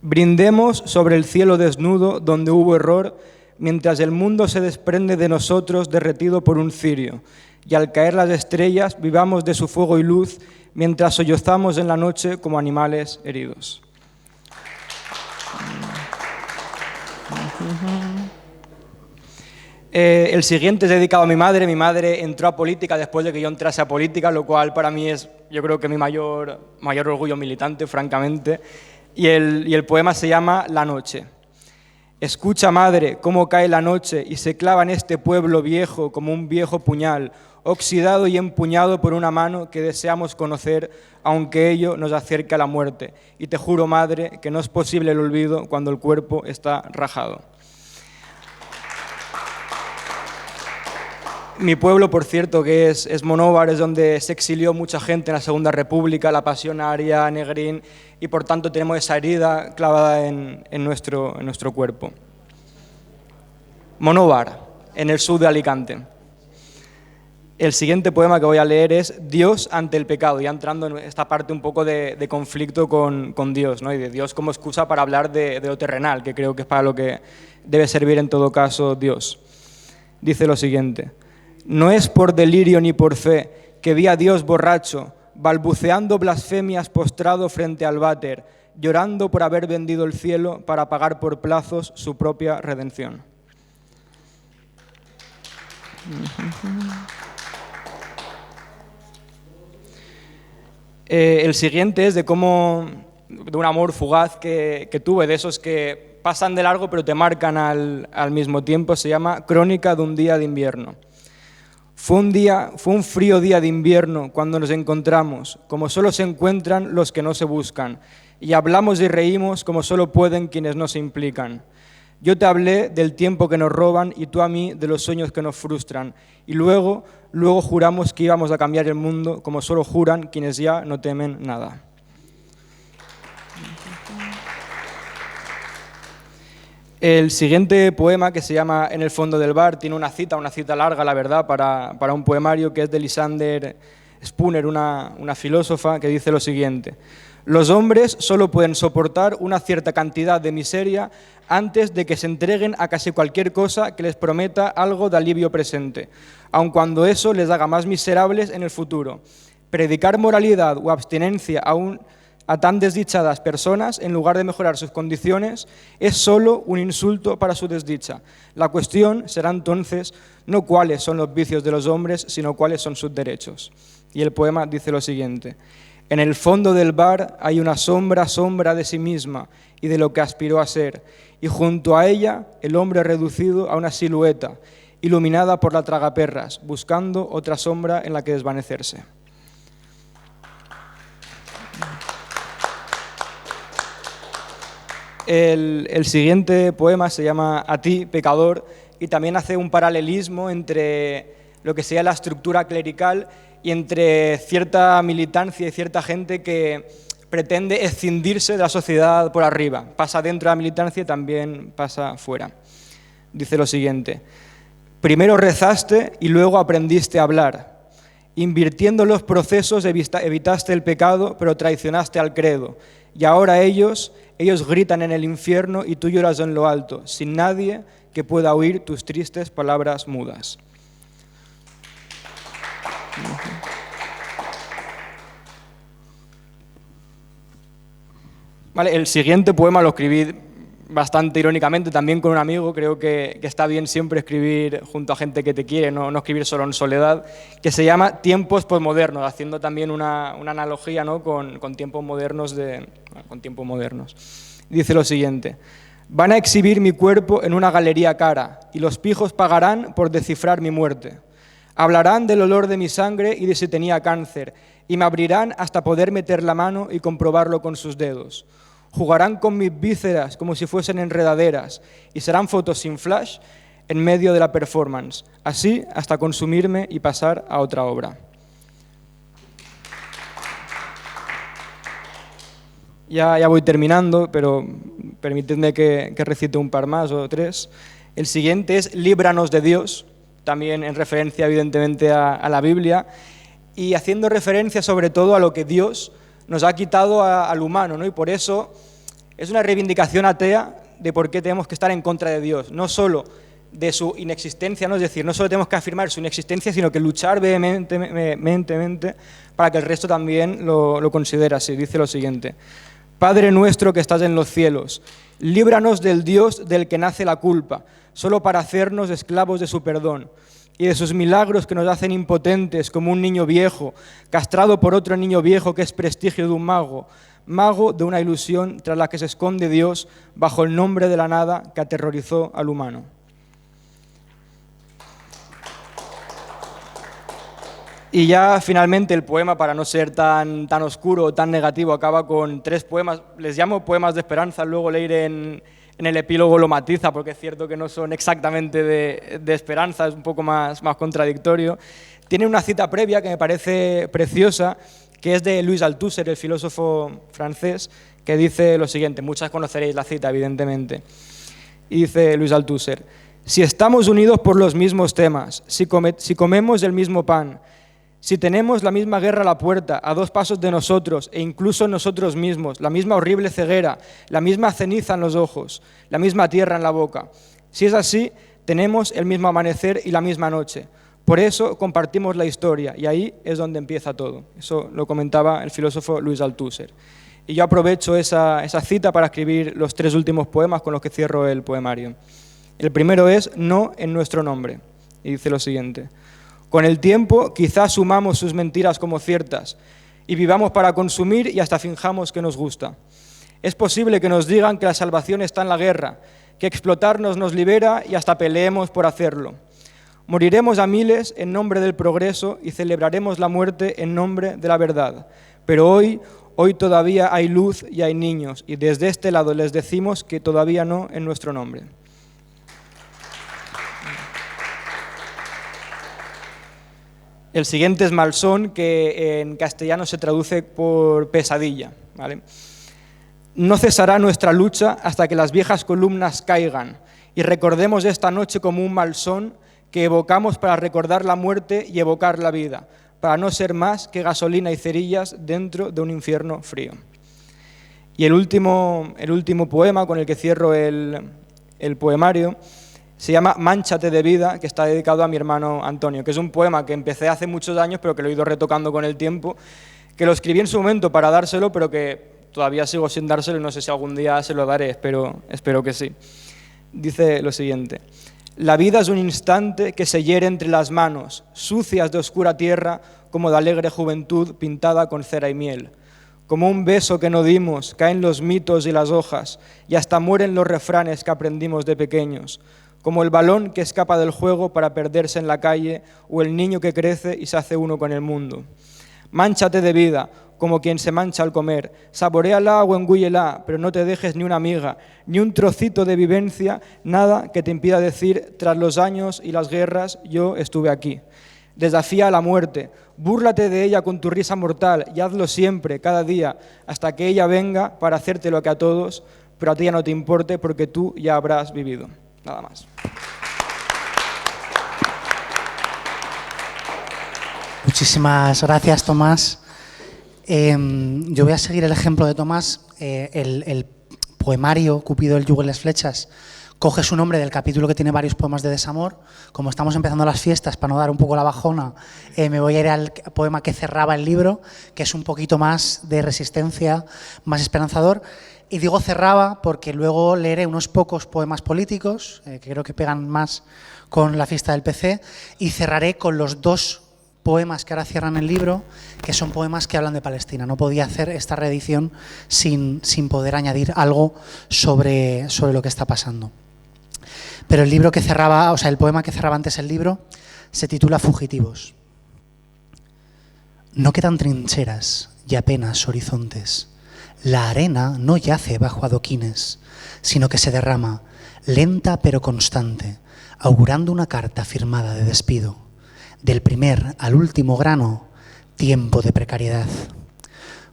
Brindemos sobre el cielo desnudo donde hubo error, mientras el mundo se desprende de nosotros derretido por un cirio, y al caer las estrellas vivamos de su fuego y luz, mientras sollozamos en la noche como animales heridos. El siguiente es dedicado a mi madre. Mi madre entró a política después de que yo entrase a política, lo cual para mí es, yo creo que mi mayor orgullo militante, francamente. Y el poema se llama La noche. Escucha, madre, cómo cae la noche y se clava en este pueblo viejo como un viejo puñal, oxidado y empuñado por una mano que deseamos conocer, aunque ello nos acerque a la muerte. Y te juro, madre, que no es posible el olvido cuando el cuerpo está rajado. Mi pueblo, por cierto, que es Monóvar, es donde se exilió mucha gente en la Segunda República, la Pasionaria, Negrín, y por tanto tenemos esa herida clavada en nuestro cuerpo. Monóvar, en el sur de Alicante. El siguiente poema que voy a leer es Dios ante el pecado, ya entrando en esta parte un poco de conflicto con Dios, ¿no? Y de Dios como excusa para hablar de lo terrenal, que creo que es para lo que debe servir en todo caso Dios. Dice lo siguiente: no es por delirio ni por fe que vi a Dios borracho, balbuceando blasfemias postrado frente al váter, llorando por haber vendido el cielo para pagar por plazos su propia redención. El siguiente es de un amor fugaz que tuve, de esos que pasan de largo pero te marcan al mismo tiempo. Se llama Crónica de un día de invierno. Fue un frío día de invierno cuando nos encontramos, como solo se encuentran los que no se buscan, y hablamos y reímos como solo pueden quienes no se implican. Yo te hablé del tiempo que nos roban y tú a mí de los sueños que nos frustran, y luego juramos que íbamos a cambiar el mundo como solo juran quienes ya no temen nada. El siguiente poema, que se llama En el fondo del bar, tiene una cita larga, la verdad, para un poemario, que es de Lysander Spooner, una filósofa, que dice lo siguiente: los hombres solo pueden soportar una cierta cantidad de miseria antes de que se entreguen a casi cualquier cosa que les prometa algo de alivio presente, aun cuando eso les haga más miserables en el futuro. Predicar moralidad o abstinencia a tan desdichadas personas, en lugar de mejorar sus condiciones, es solo un insulto para su desdicha. La cuestión será entonces no cuáles son los vicios de los hombres, sino cuáles son sus derechos. Y el poema dice lo siguiente: en el fondo del bar hay una sombra de sí misma y de lo que aspiró a ser, y junto a ella el hombre reducido a una silueta, iluminada por la tragaperras, buscando otra sombra en la que desvanecerse. El siguiente poema se llama A ti, pecador, y también hace un paralelismo entre lo que sería la estructura clerical y entre cierta militancia y cierta gente que pretende escindirse de la sociedad por arriba. Pasa dentro de la militancia y también pasa fuera. Dice lo siguiente: primero rezaste y luego aprendiste a hablar. Invirtiendo los procesos evitaste el pecado, pero traicionaste al credo. Y ahora ellos gritan en el infierno y tú lloras en lo alto, sin nadie que pueda oír tus tristes palabras mudas. Vale, el siguiente poema lo escribí bastante irónicamente, también con un amigo. Creo que está bien siempre escribir junto a gente que te quiere, no escribir solo en soledad, que se llama Tiempos posmodernos, haciendo también una analogía, ¿no?, con tiempos modernos. Dice lo siguiente: van a exhibir mi cuerpo en una galería cara y los pijos pagarán por descifrar mi muerte. Hablarán del olor de mi sangre y de si tenía cáncer, y me abrirán hasta poder meter la mano y comprobarlo con sus dedos. Jugarán con mis vísceras como si fuesen enredaderas y serán fotos sin flash en medio de la performance, así hasta consumirme y pasar a otra obra. Ya voy terminando, pero permitidme que recite un par más o tres. El siguiente es Líbranos de Dios, también en referencia evidentemente a la Biblia, y haciendo referencia sobre todo a lo que Dios nos ha quitado al humano, ¿no? Y por eso es una reivindicación atea de por qué tenemos que estar en contra de Dios, no solo de su inexistencia, ¿no? Es decir, no solo tenemos que afirmar su inexistencia, sino que luchar vehementemente para que el resto también lo considere así. Dice lo siguiente: Padre nuestro que estás en los cielos, líbranos del Dios del que nace la culpa, solo para hacernos esclavos de su perdón, y de sus milagros que nos hacen impotentes como un niño viejo, castrado por otro niño viejo que es prestigio de un mago de una ilusión tras la que se esconde Dios bajo el nombre de la nada que aterrorizó al humano. Y ya finalmente el poema, para no ser tan oscuro o tan negativo, acaba con 3 poemas. Les llamo poemas de esperanza, luego leeré en el epílogo lo matiza, porque es cierto que no son exactamente de esperanza, es un poco más contradictorio. Tiene una cita previa que me parece preciosa, que es de Louis Althusser, el filósofo francés, que dice lo siguiente. Muchas conoceréis la cita, evidentemente. Y dice Louis Althusser: si estamos unidos por los mismos temas, si comemos el mismo pan, si tenemos la misma guerra a la puerta, a 2 pasos de nosotros e incluso nosotros mismos, la misma horrible ceguera, la misma ceniza en los ojos, la misma tierra en la boca, si es así, tenemos el mismo amanecer y la misma noche. Por eso compartimos la historia y ahí es donde empieza todo. Eso lo comentaba el filósofo Louis Althusser. Y yo aprovecho esa cita para escribir los 3 últimos poemas con los que cierro el poemario. El primero es No en nuestro nombre, y dice lo siguiente: con el tiempo quizás sumamos sus mentiras como ciertas y vivamos para consumir y hasta finjamos que nos gusta. Es posible que nos digan que la salvación está en la guerra, que explotarnos nos libera y hasta peleemos por hacerlo. Moriremos a miles en nombre del progreso y celebraremos la muerte en nombre de la verdad. Pero hoy todavía hay luz y hay niños y desde este lado les decimos que todavía no en nuestro nombre. El siguiente es Malsón, que en castellano se traduce por pesadilla, ¿vale? No cesará nuestra lucha hasta que las viejas columnas caigan y recordemos esta noche como un malsón que evocamos para recordar la muerte y evocar la vida, para no ser más que gasolina y cerillas dentro de un infierno frío. Y el último poema con el que cierro el poemario se llama Mánchate de vida, que está dedicado a mi hermano Antonio, que es un poema que empecé hace muchos años, pero que lo he ido retocando con el tiempo, que lo escribí en su momento para dárselo, pero que todavía sigo sin dárselo y no sé si algún día se lo daré, espero que sí. Dice lo siguiente: la vida es un instante que se hiere entre las manos, sucias de oscura tierra, como de alegre juventud pintada con cera y miel. Como un beso que no dimos, caen los mitos y las hojas, y hasta mueren los refranes que aprendimos de pequeños. Como el balón que escapa del juego para perderse en la calle, o el niño que crece y se hace uno con el mundo. Mánchate de vida, como quien se mancha al comer. Saboréala o engúyela, pero no te dejes ni una miga, ni un trocito de vivencia, nada que te impida decir, tras los años y las guerras, yo estuve aquí. Desafía a la muerte, búrlate de ella con tu risa mortal y hazlo siempre, cada día, hasta que ella venga para hacerte lo que a todos, pero a ti ya no te importe porque tú ya habrás vivido. Nada más. Muchísimas gracias, Tomás. Yo voy a seguir el ejemplo de Tomás. el poemario Cupido, el yugo y las flechas coge su nombre del capítulo que tiene varios poemas de desamor. Como estamos empezando las fiestas, para no dar un poco la bajona, me voy a ir al poema que cerraba el libro, que es un poquito más de resistencia, más esperanzador. Y digo cerraba porque luego leeré unos pocos poemas políticos, que creo que pegan más con la fiesta del PC, y cerraré con los 2 poemas que ahora cierran el libro, que son poemas que hablan de Palestina. No podía hacer esta reedición sin poder añadir algo sobre lo que está pasando. Pero el libro que cerraba, o sea, el poema que cerraba antes el libro se titula Fugitivos. No quedan trincheras y apenas horizontes. La arena no yace bajo adoquines, sino que se derrama, lenta pero constante, augurando una carta firmada de despido. Del primer al último grano, tiempo de precariedad.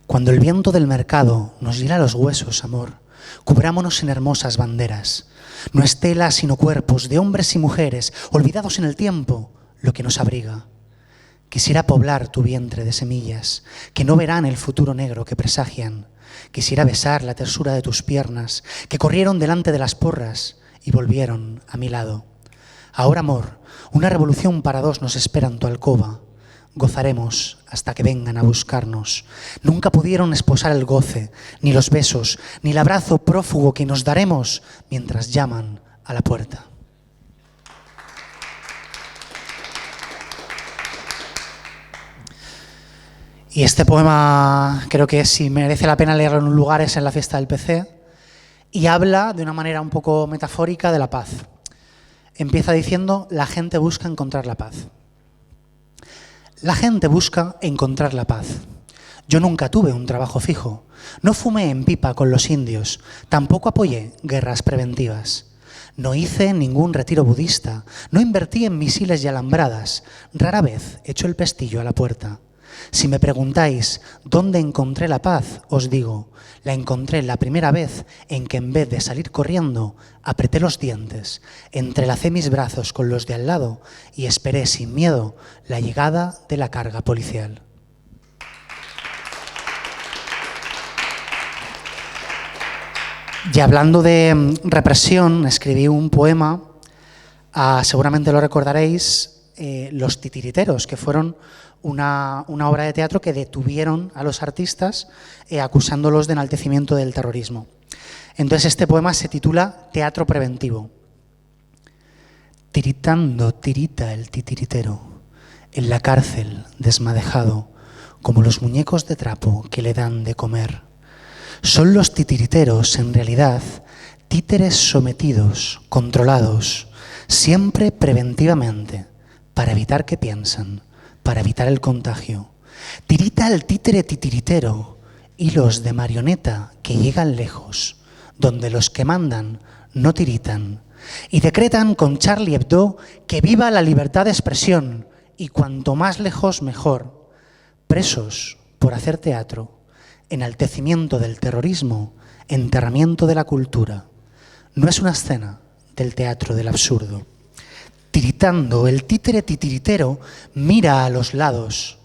Cuando el viento del mercado nos hiela los huesos, amor, cubrámonos en hermosas banderas. No es tela sino cuerpos de hombres y mujeres, olvidados en el tiempo, lo que nos abriga. Quisiera poblar tu vientre de semillas, que no verán el futuro negro que presagian. Quisiera besar la tersura de tus piernas, que corrieron delante de las porras y volvieron a mi lado. Ahora, amor, una revolución para 2 nos espera en tu alcoba. Gozaremos hasta que vengan a buscarnos. Nunca pudieron esposar el goce, ni los besos, ni el abrazo prófugo que nos daremos mientras llaman a la puerta. Y este poema creo que si merece la pena leerlo en un lugar es en la fiesta del PC, y habla de una manera un poco metafórica de la paz. Empieza diciendo: la gente busca encontrar la paz. La gente busca encontrar la paz. Yo nunca tuve un trabajo fijo, no fumé en pipa con los indios, tampoco apoyé guerras preventivas. No hice ningún retiro budista, no invertí en misiles y alambradas, rara vez echo el pestillo a la puerta. Si me preguntáis dónde encontré la paz, os digo, la encontré la primera vez en que en vez de salir corriendo, apreté los dientes, entrelacé mis brazos con los de al lado y esperé sin miedo la llegada de la carga policial. Y hablando de represión, escribí un poema, seguramente lo recordaréis, Los titiriteros, que fueron una obra de teatro que detuvieron a los artistas acusándolos de enaltecimiento del terrorismo. Entonces este poema se titula Teatro preventivo. Tiritando tirita el titiritero, en la cárcel desmadejado, como los muñecos de trapo que le dan de comer. Son los titiriteros, en realidad, títeres sometidos, controlados, siempre preventivamente, para evitar que piensan, para evitar el contagio. Tirita el títere titiritero, hilos de marioneta que llegan lejos, donde los que mandan no tiritan, y decretan con Charlie Hebdo que viva la libertad de expresión, y cuanto más lejos mejor. Presos por hacer teatro, enaltecimiento del terrorismo, enterramiento de la cultura. No es una escena del teatro del absurdo. Tiritando, el títere titiritero mira a los lados,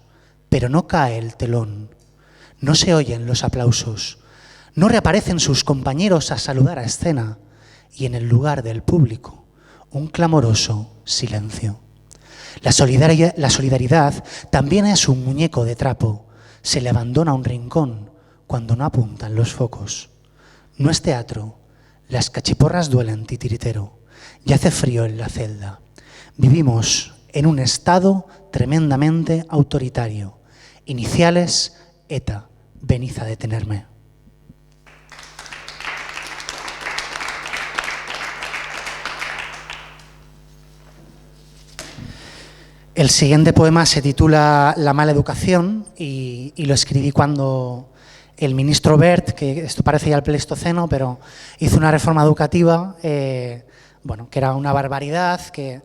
pero no cae el telón. No se oyen los aplausos, no reaparecen sus compañeros a saludar a escena, y en el lugar del público, un clamoroso silencio. La solidaridad también es un muñeco de trapo, se le abandona a un rincón cuando no apuntan los focos. No es teatro, las cachiporras duelen titiritero, y hace frío en la celda. Vivimos en un estado tremendamente autoritario. Iniciales, ETA, venid a detenerme. El siguiente poema se titula La mala educación y lo escribí cuando el ministro Wert, que esto parece ya el Pleistoceno, pero hizo una reforma educativa, que era una barbaridad, que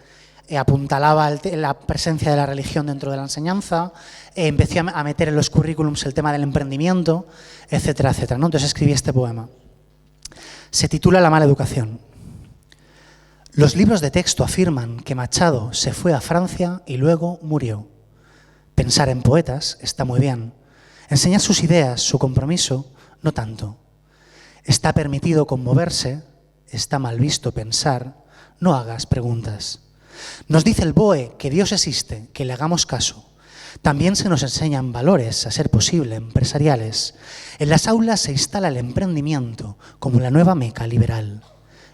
apuntalaba la presencia de la religión dentro de la enseñanza, empezó a meter en los currículums el tema del emprendimiento, etcétera, etcétera, ¿no? Entonces escribí este poema. Se titula La mala educación. Los libros de texto afirman que Machado se fue a Francia y luego murió. Pensar en poetas está muy bien. Enseñar sus ideas, su compromiso, no tanto. Está permitido conmoverse, está mal visto pensar, no hagas preguntas. Nos dice el BOE que Dios existe, que le hagamos caso. También se nos enseñan valores, a ser posible, empresariales. En las aulas se instala el emprendimiento como la nueva meca liberal.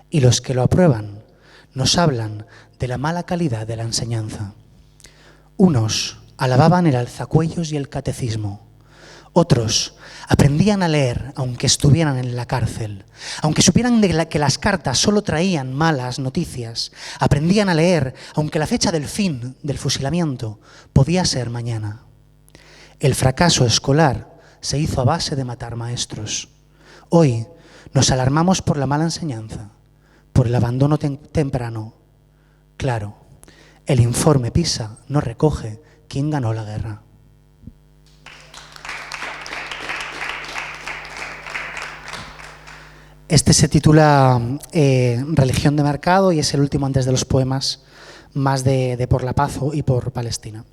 Y los que lo aprueban nos hablan de la mala calidad de la enseñanza. Unos alababan el alzacuellos y el catecismo. Otros aprendían a leer aunque estuvieran en la cárcel. Aunque supieran que las cartas solo traían malas noticias, aprendían a leer aunque la fecha del fin del fusilamiento podía ser mañana. El fracaso escolar se hizo a base de matar maestros. Hoy nos alarmamos por la mala enseñanza, por el abandono temprano. Claro, el informe PISA no recoge quién ganó la guerra. Este se titula Religión de mercado y es el último antes de los poemas más de Por la Paz y por Palestina.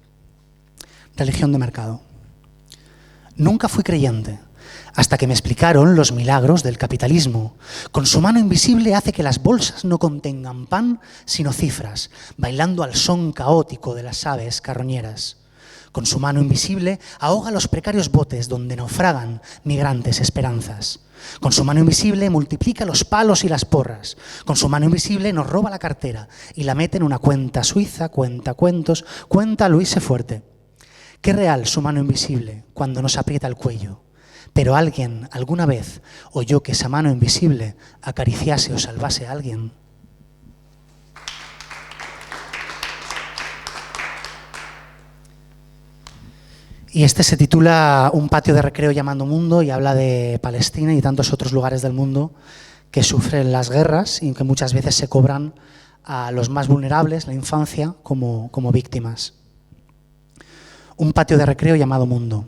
Religión de mercado. Nunca fui creyente hasta que me explicaron los milagros del capitalismo. Con su mano invisible hace que las bolsas no contengan pan, sino cifras, bailando al son caótico de las aves carroñeras. Con su mano invisible ahoga los precarios botes donde naufragan migrantes esperanzas. Con su mano invisible multiplica los palos y las porras. Con su mano invisible nos roba la cartera y la mete en una cuenta suiza, cuenta cuentos, cuenta Luis Fuerte. Qué real su mano invisible cuando nos aprieta el cuello. Pero alguien alguna vez oyó que esa mano invisible acariciase o salvase a alguien. Y este se titula Un patio de recreo llamado mundo y habla de Palestina y tantos otros lugares del mundo que sufren las guerras y que muchas veces se cobran a los más vulnerables, la infancia, como víctimas. Un patio de recreo llamado mundo.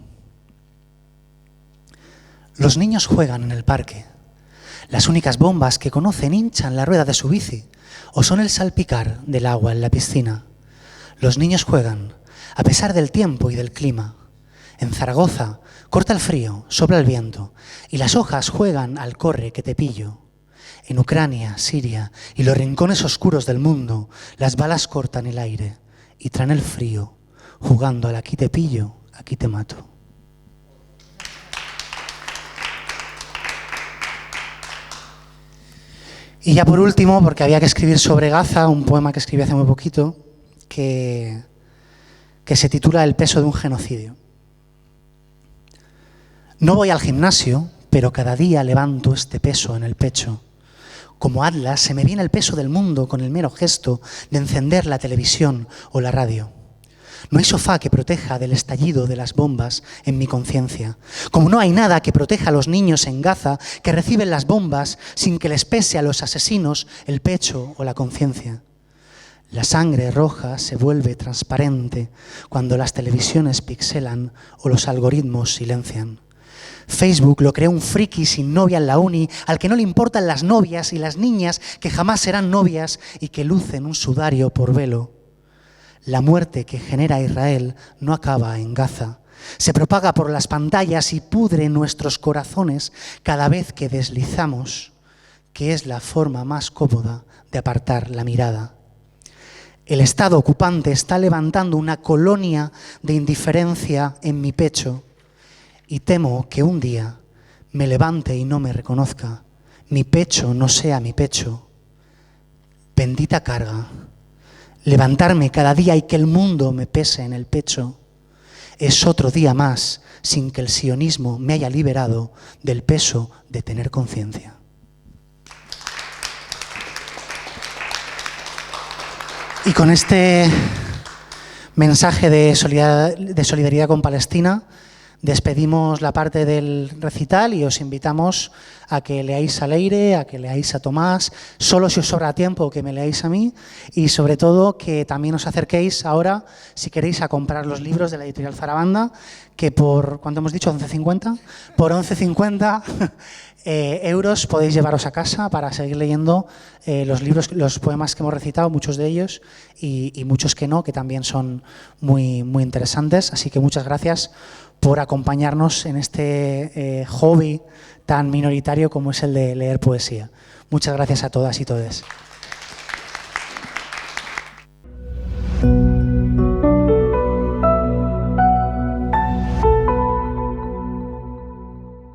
Los niños juegan en el parque. Las únicas bombas que conocen hinchan la rueda de su bici o son el salpicar del agua en la piscina. Los niños juegan a pesar del tiempo y del clima. En Zaragoza corta el frío, sopla el viento y las hojas juegan al corre que te pillo. En Ucrania, Siria y los rincones oscuros del mundo, las balas cortan el aire y traen el frío, jugando al aquí te pillo, aquí te mato. Y ya por último, porque había que escribir sobre Gaza, un poema que escribí hace muy poquito, que se titula El peso de un genocidio. No voy al gimnasio, pero cada día levanto este peso en el pecho. Como Atlas se me viene el peso del mundo con el mero gesto de encender la televisión o la radio. No hay sofá que proteja del estallido de las bombas en mi conciencia. Como no hay nada que proteja a los niños en Gaza que reciben las bombas sin que les pese a los asesinos el pecho o la conciencia. La sangre roja se vuelve transparente cuando las televisiones pixelan o los algoritmos silencian. Facebook lo creó un friki sin novia en la uni, al que no le importan las novias y las niñas que jamás serán novias y que lucen un sudario por velo. La muerte que genera Israel no acaba en Gaza. Se propaga por las pantallas y pudre nuestros corazones cada vez que deslizamos, que es la forma más cómoda de apartar la mirada. El Estado ocupante está levantando una colonia de indiferencia en mi pecho y temo que un día me levante y no me reconozca, mi pecho no sea mi pecho. Bendita carga. Levantarme cada día y que el mundo me pese en el pecho es otro día más sin que el sionismo me haya liberado del peso de tener conciencia. Y con este mensaje de solidaridad con Palestina despedimos la parte del recital y os invitamos a que leáis a Leire, a que leáis a Tomás, solo si os sobra tiempo que me leáis a mí y sobre todo que también os acerquéis ahora, si queréis, a comprar los libros de la editorial Zarabanda, que por, ¿cuánto hemos dicho? 11,50. Por 11,50 euros podéis llevaros a casa para seguir leyendo los libros, los poemas que hemos recitado, muchos de ellos y muchos que no, que también son muy, muy interesantes. Así que muchas gracias por acompañarnos en este hobby tan minoritario como es el de leer poesía. Muchas gracias a todas y todes.